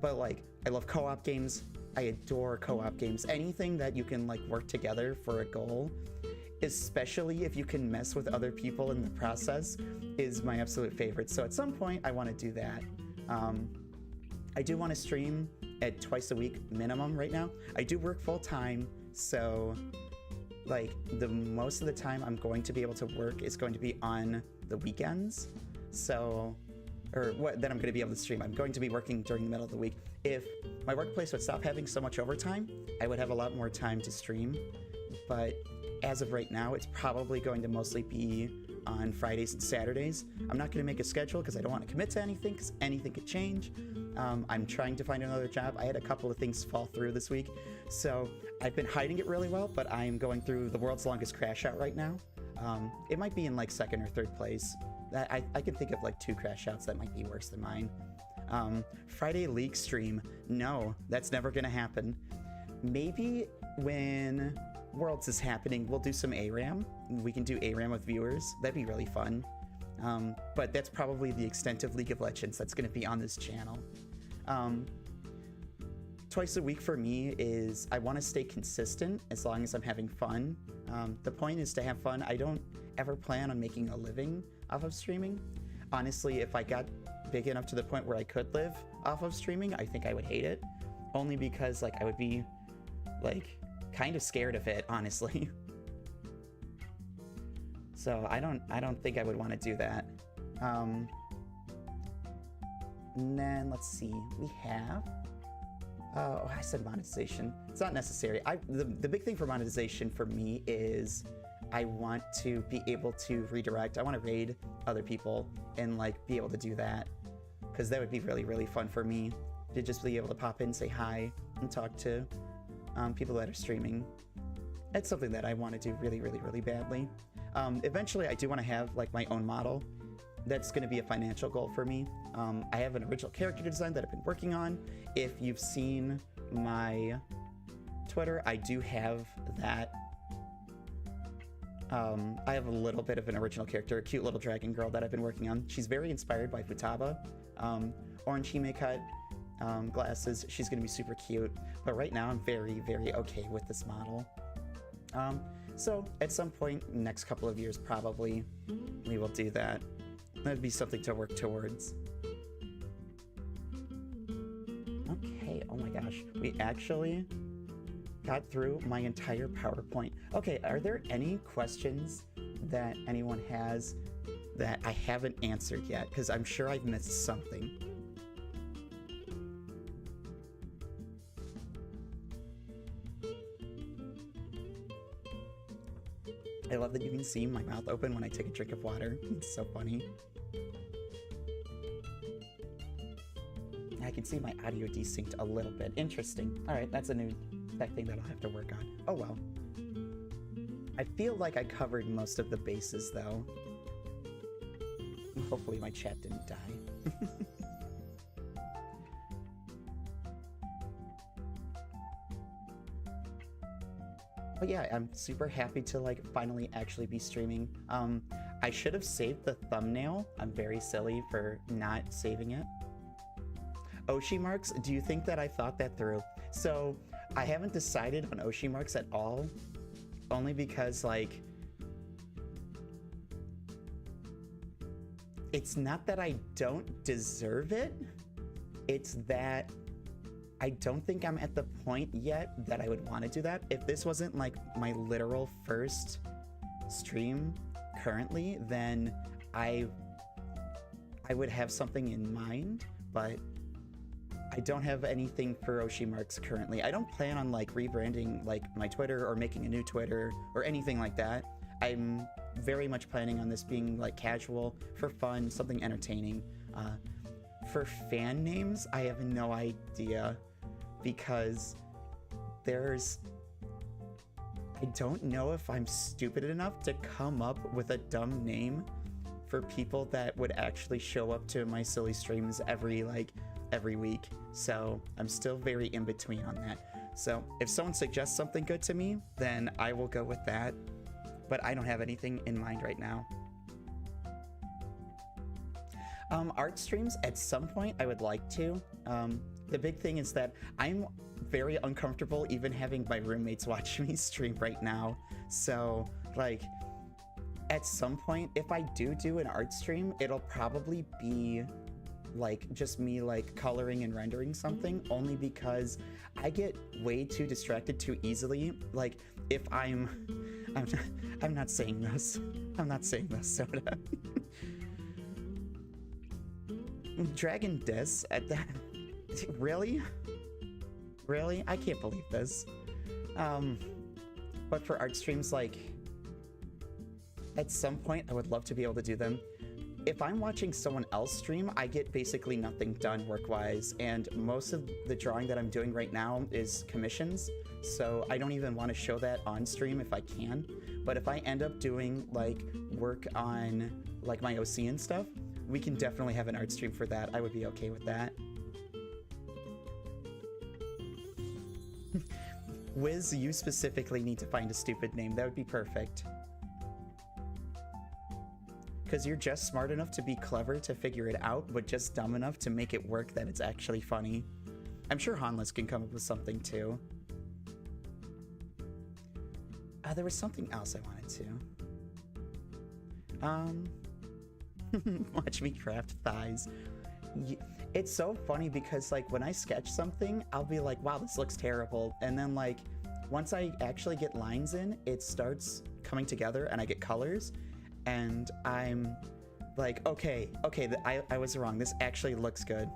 But like I love co-op games. I adore co-op games. Anything that you can like work together for a goal, especially if you can mess with other people in the process, is my absolute favorite. So at some point I want to do that. I do want to stream at twice a week minimum right now. I do work full time, so like the most of the time I'm going to be able to work is going to be on the weekends. So, or what, then I'm going to be able to stream. I'm going to be working during the middle of the week. If my workplace would stop having so much overtime, I would have a lot more time to stream. But as of right now, it's probably going to mostly be on Fridays and Saturdays. I'm not going to make a schedule because I don't want to commit to anything, because anything could change. I'm trying to find another job. I had a couple of things fall through this week, so I've been hiding it really well, but I'm going through the world's longest crash out right now. It might be in like second or third place. I can think of like 2 crash outs that might be worse than mine. Friday League stream. No, that's never going to happen. Maybe when Worlds is happening, we'll do some ARAM. We can do ARAM with viewers. That'd be really fun. But that's probably the extent of League of Legends that's going to be on this channel. Twice a week for me is I want to stay consistent as long as I'm having fun. The point is to have fun. I don't ever plan on making a living off of streaming. honestly, if I got big enough to the point where I could live off of streaming, I think I would hate it. Only because like I would be like kind of scared of it, honestly. So I don't think I would want to do that. And then let's see, we have, oh, I said monetization. It's not necessary. The big thing for monetization for me is I want to be able to redirect. I want to raid other people and like be able to do that, because that would be really, really fun for me to just be able to pop in, say hi, and talk to people that are streaming. It's something that I want to do really, really, really badly. Eventually, I do want to have like my own model. That's going to be a financial goal for me. I have an original character design that I've been working on. If you've seen my Twitter, I do have that. I have a little bit of an original character, a cute little dragon girl that I've been working on. She's very inspired by Futaba. Orange hime cut, glasses. She's going to be super cute. But right now, I'm very, very okay with this model. So at some point, next couple of years, probably, we will do that. That'd be something to work towards. Okay, oh my gosh. We actually got through my entire PowerPoint. Okay, are there any questions that anyone has that I haven't answered yet? Because I'm sure I've missed something. I love that you can see my mouth open when I take a drink of water. It's so funny. I can see my audio desynced a little bit. Interesting. All right, that's a new tech thing that I'll have to work on. Oh well. I feel like I covered most of the bases though. Hopefully my chat didn't die. But yeah, I'm super happy to like finally actually be streaming. I should have saved the thumbnail. I'm very silly for not saving it. Oshi marks, do you think that I thought that through? So I haven't decided on Oshi marks at all, only because like, it's not that I don't deserve it, it's that I don't think I'm at the point yet that I would want to do that. If this wasn't like my literal first stream currently, then I would have something in mind, but I don't have anything for Oshi marks currently. I don't plan on like rebranding like my Twitter or making a new Twitter or anything like that. I'm very much planning on this being like casual, for fun, something entertaining. For fan names, I have no idea, because I don't know if I'm stupid enough to come up with a dumb name for people that would actually show up to my silly streams every week. So I'm still very in between on that. So if someone suggests something good to me, then I will go with that. But I don't have anything in mind right now. Art streams, at some point I would like to. The big thing is that I'm very uncomfortable even having my roommates watch me stream right now. So like at some point, if I do an art stream, it'll probably be like just me like coloring and rendering something, only because I get way too distracted too easily. Like if I'm not saying this. I'm not saying this, Soda. Dragon Dis at that. Really? Really? I can't believe this. But for art streams, like, at some point, I would love to be able to do them. If I'm watching someone else stream, I get basically nothing done work-wise, and most of the drawing that I'm doing right now is commissions, so I don't even want to show that on stream if I can. But if I end up doing, like, work on, like, my OC and stuff, we can definitely have an art stream for that. I would be okay with that. Wiz, you specifically need to find a stupid name. That would be perfect. Because you're just smart enough to be clever to figure it out, but just dumb enough to make it work that it's actually funny. I'm sure Hanless can come up with something too. There was something else I wanted to. Watch me craft thighs. It's so funny because like when I sketch something, I'll be like, wow, this looks terrible. And then like once I actually get lines in, it starts coming together and I get colors and I'm like, okay, I was wrong. This actually looks good.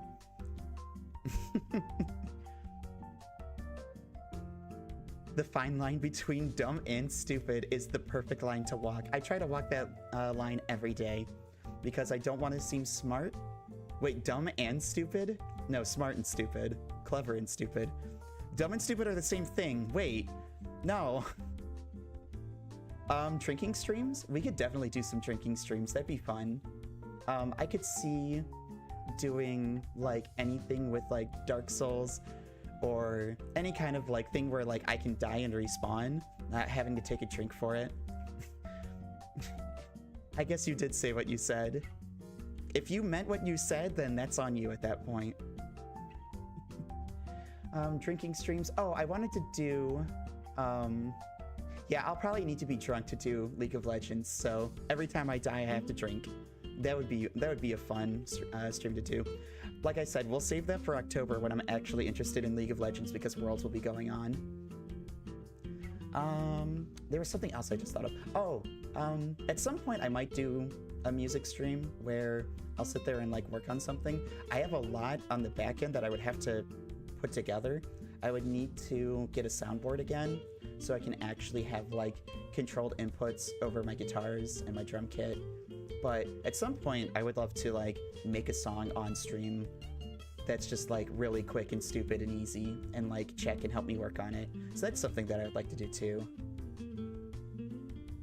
The fine line between dumb and stupid is the perfect line to walk. I try to walk that line every day because I don't want to seem smart. Wait, dumb and stupid? No, smart and stupid. Clever and stupid. Dumb and stupid are the same thing. Wait, no. Drinking streams? We could definitely do some drinking streams. That'd be fun. I could see doing like anything with like Dark Souls or any kind of like thing where like I can die and respawn, not having to take a drink for it. I guess you did say what you said. If you meant what you said, then that's on you at that point. Drinking streams. Oh, I wanted to do, yeah, I'll probably need to be drunk to do League of Legends. So every time I die, I have to drink. That would be a fun stream to do. Like I said, we'll save that for October when I'm actually interested in League of Legends because Worlds will be going on. There was something else I just thought of. Oh, at some point I might do a music stream where I'll sit there and like work on something. I have a lot on the back end that I would have to put together. I would need to get a soundboard again so I can actually have like controlled inputs over my guitars and my drum kit. But at some point I would love to like make a song on stream that's just like really quick and stupid and easy, and like Chet can help me work on it. So that's something that I would like to do too.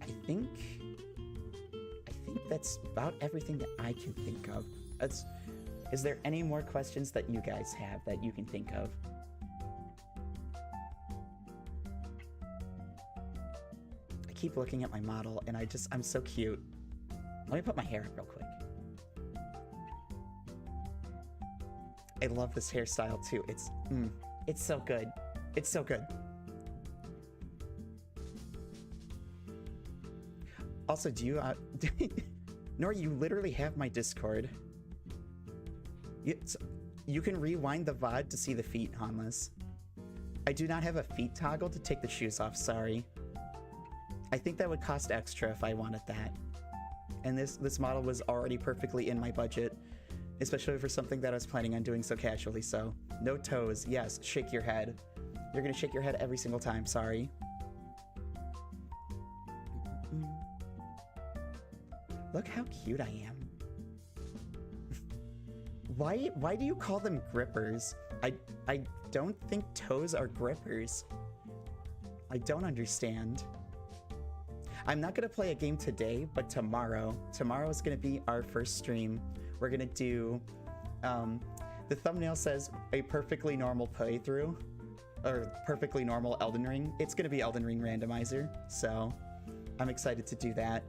I think that's about everything that I can think of. Is there any more questions that you guys have that you can think of? I keep looking at my model and I'm so cute. Let me put my hair up real quick. I love this hairstyle too. It's so good. It's so good. Also, do you, Nor, you literally have my Discord. You can rewind the VOD to see the feet, Hanless. I do not have a feet toggle to take the shoes off, sorry. I think that would cost extra if I wanted that. And this model was already perfectly in my budget, especially for something that I was planning on doing so casually, so. No toes, yes, shake your head. You're gonna shake your head every single time, sorry. Look how cute I am. Why do you call them grippers? I don't think toes are grippers. I don't understand. I'm not gonna play a game today, but tomorrow is gonna be our first stream. We're gonna do, the thumbnail says a perfectly normal playthrough, or perfectly normal Elden Ring. It's gonna be Elden Ring Randomizer, so I'm excited to do that.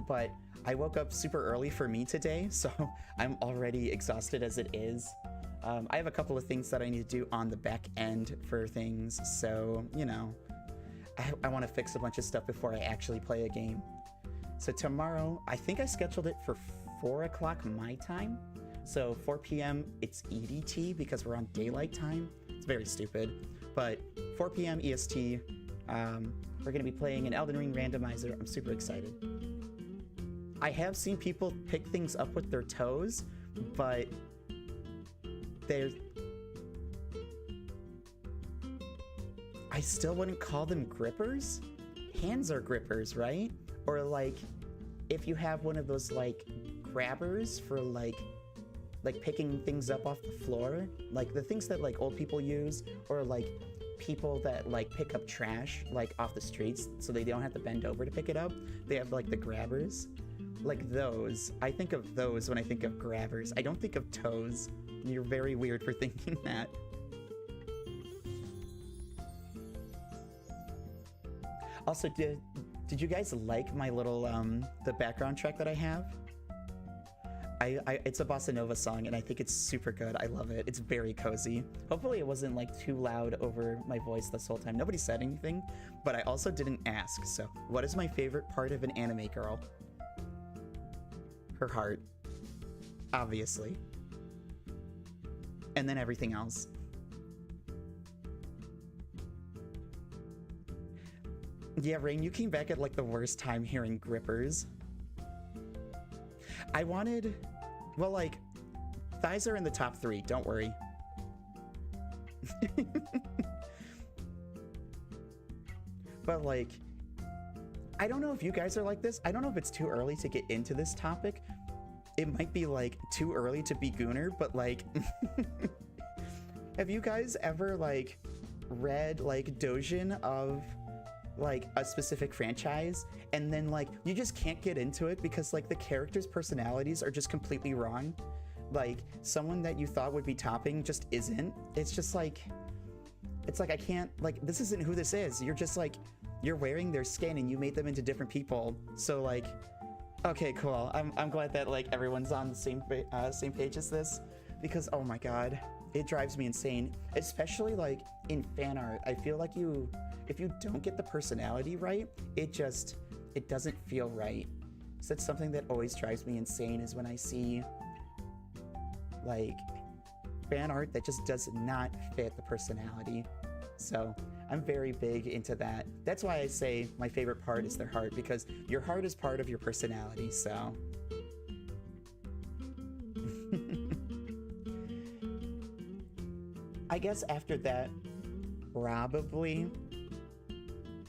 But I woke up super early for me today, so I'm already exhausted as it is. I have a couple of things that I need to do on the back end for things, so, you know, I want to fix a bunch of stuff before I actually play a game. So tomorrow, I think I scheduled it for 4 o'clock my time. So 4 p.m. it's EDT because we're on daylight time. It's very stupid. But 4 p.m. EST, we're going to be playing an Elden Ring randomizer. I'm super excited. I have seen people pick things up with their toes, but I still wouldn't call them grippers. Hands are grippers, right? Or like, if you have one of those like grabbers for like picking things up off the floor, like the things that like old people use, or like people that like pick up trash like off the streets so they don't have to bend over to pick it up. They have like the grabbers, like those. I think of those when I think of grabbers. I don't think of toes. You're very weird for thinking that. Also, did you guys like my little the background track that I have? It's a bossa nova song and I think it's super good. I love it. It's very cozy. Hopefully it wasn't like too loud over my voice this whole time. Nobody said anything, but I also didn't ask. So what is my favorite part of an anime girl? her heart, obviously. And then everything else. Yeah, Rain, you came back at like the worst time hearing grippers. I wanted, well, like, thighs are in the top 3, don't worry. But like, I don't know if you guys are like this. I don't know if it's too early to get into this topic. It might be like too early to be Gooner, but like, have you guys ever like read like Dojin of like a specific franchise and then like you just can't get into it because like the characters' personalities are just completely wrong? Like someone that you thought would be topping just isn't. It's just like, it's like I can't, like, this isn't who this is. You're just like, you're wearing their skin and you made them into different people. So like, okay, cool. I'm glad that like everyone's on the same page as this, because oh my god, it drives me insane. Especially like in fan art, I feel like if you don't get the personality right, it doesn't feel right. So that's something that always drives me insane, is when I see like fan art that just does not fit the personality. So I'm very big into that. That's why I say my favorite part is their heart, because your heart is part of your personality, so. I guess after that, probably,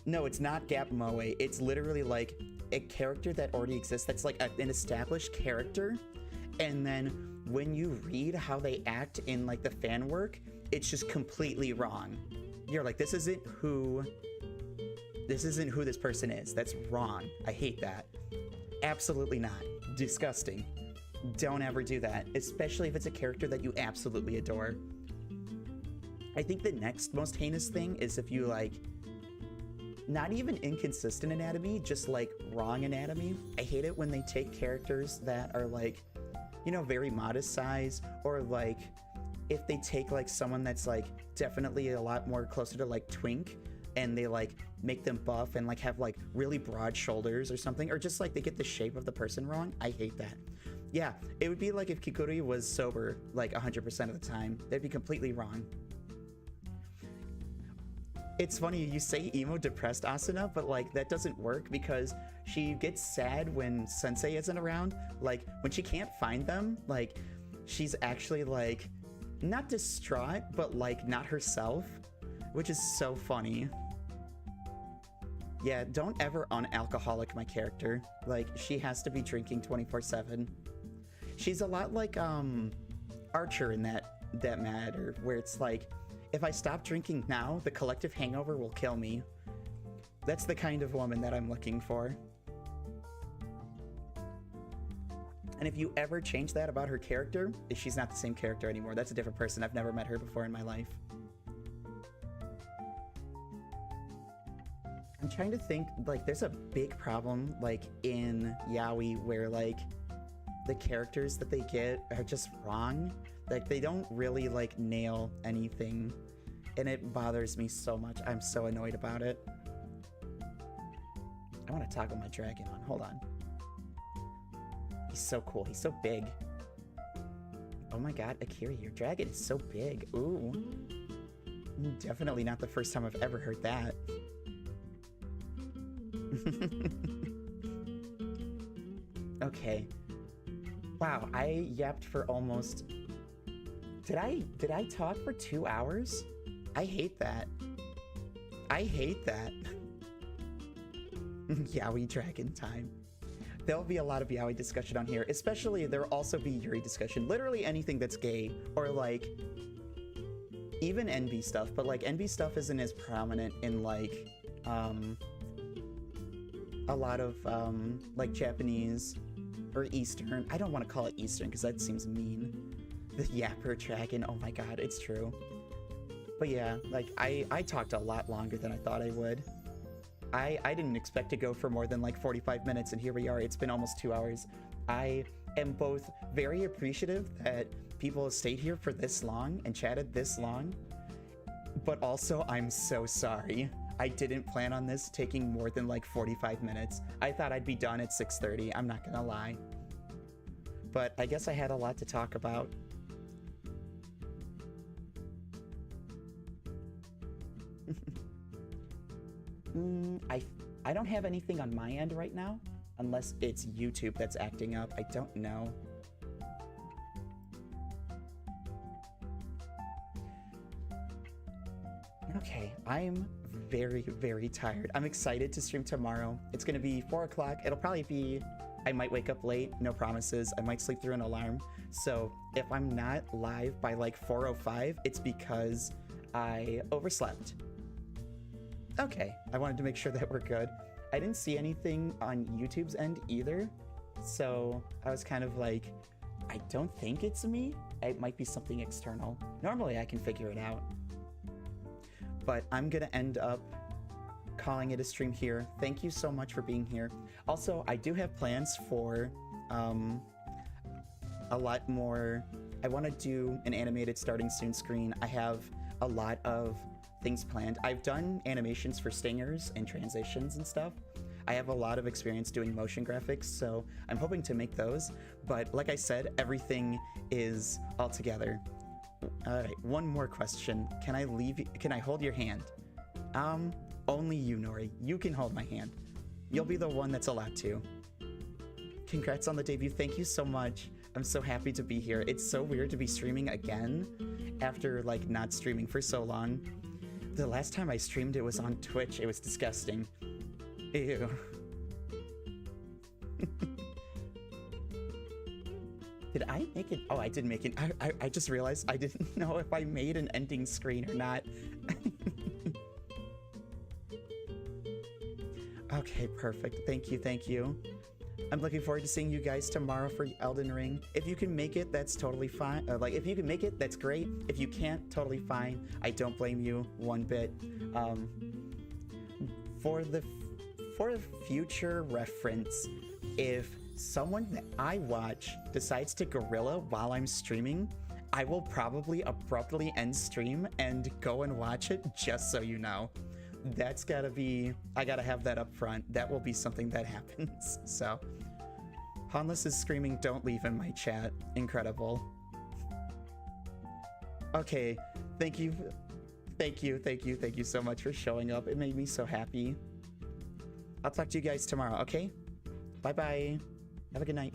no, it's not Gap Moe. It's literally like a character that already exists, that's like an established character, and then when you read how they act in like the fan work, it's just completely wrong. You're like, this isn't who this person is. That's wrong. I hate that. Absolutely not. Disgusting. Don't ever do that, especially if it's a character that you absolutely adore. I think the next most heinous thing is if you like, not even inconsistent anatomy, just like wrong anatomy. I hate it when they take characters that are like, you know, very modest size, or like if they take like someone that's like definitely a lot more closer to like twink, and they like make them buff and like have like really broad shoulders or something, or just like they get the shape of the person wrong. I hate that. Yeah, it would be like if Kikuri was sober like 100% of the time. They'd be completely wrong. It's funny, you say emo depressed Asuna, but like that doesn't work because she gets sad when Sensei isn't around. Like when she can't find them, like she's actually like not distraught, but like not herself, which is so funny. Yeah, don't ever unalcoholic my character. Like she has to be drinking 24/7. She's a lot like Archer in that matter, where it's like, if I stop drinking now, the collective hangover will kill me. That's the kind of woman that I'm looking for. And if you ever change that about her character, she's not the same character anymore. That's a different person. I've never met her before in my life. I'm trying to think, like, there's a big problem, like, in yaoi where, like, the characters that they get are just wrong. Like, they don't really, like, nail anything, and it bothers me so much. I'm so annoyed about it. I want to toggle my dragon on. Hold on. He's so cool. He's so big. Oh my god, Akiri, your dragon is so big. Ooh. Definitely not the first time I've ever heard that. Okay. Wow, I yapped for almost... Did I talk for 2 hours? I hate that. I hate that. Yaoi dragon time. There'll be a lot of yaoi discussion on here, especially there'll also be Yuri discussion. Literally anything that's gay, or like even NB stuff, but like NB stuff isn't as prominent in like a lot of like Japanese or Eastern. I don't want to call it Eastern because that seems mean. The yapper dragon, oh my god, it's true. But yeah, like I talked a lot longer than I thought I would. I didn't expect to go for more than like 45 minutes, and here we are. It's been almost 2 hours. I am both very appreciative that people stayed here for this long and chatted this long, but also I'm so sorry. I didn't plan on this taking more than like 45 minutes. I thought I'd be done at 6:30, I'm not gonna lie. but I guess I had a lot to talk about. I don't have anything on my end right now, unless it's YouTube that's acting up. I don't know. Okay, I'm very, very tired. I'm excited to stream tomorrow. It's gonna be 4 o'clock. It'll probably be, I might wake up late, no promises. I might sleep through an alarm. So if I'm not live by like 4:05, it's because I overslept. Okay, I wanted to make sure that we're good. I didn't see anything on YouTube's end either. So I was kind of like, I don't think it's me. It might be something external. Normally I can figure it out. But I'm gonna end up calling it a stream here. Thank you so much for being here. Also, I do have plans for a lot more. I want to do an animated starting soon screen. I have a lot of things planned. I've done animations for stingers and transitions and stuff. I have a lot of experience doing motion graphics, so I'm hoping to make those. But like I said, everything is all together. All right, one more question. Can I hold your hand? Only you, Nori. You can hold my hand. You'll be the one that's allowed to. Congrats on the debut. Thank you so much. I'm so happy to be here. It's so weird to be streaming again after like not streaming for so long. The last time I streamed, it was on Twitch. It was disgusting. Ew. Did I make it? Oh, I did make it. I just realized I didn't know if I made an ending screen or not. Okay, perfect. Thank you, thank you. I'm looking forward to seeing you guys tomorrow for Elden Ring. If you can make it, that's totally fine. Like, if you can make it, that's great. If you can't, totally fine. I don't blame you one bit. For future reference, if someone that I watch decides to gorilla while I'm streaming, I will probably abruptly end stream and go and watch it, just so you know. That's gotta be, I gotta have that up front. That will be something that happens. So, Hanless is screaming, don't leave in my chat. Incredible. Okay, thank you so much for showing up. It made me so happy. I'll talk to you guys tomorrow, okay? Bye-bye. Have a good night.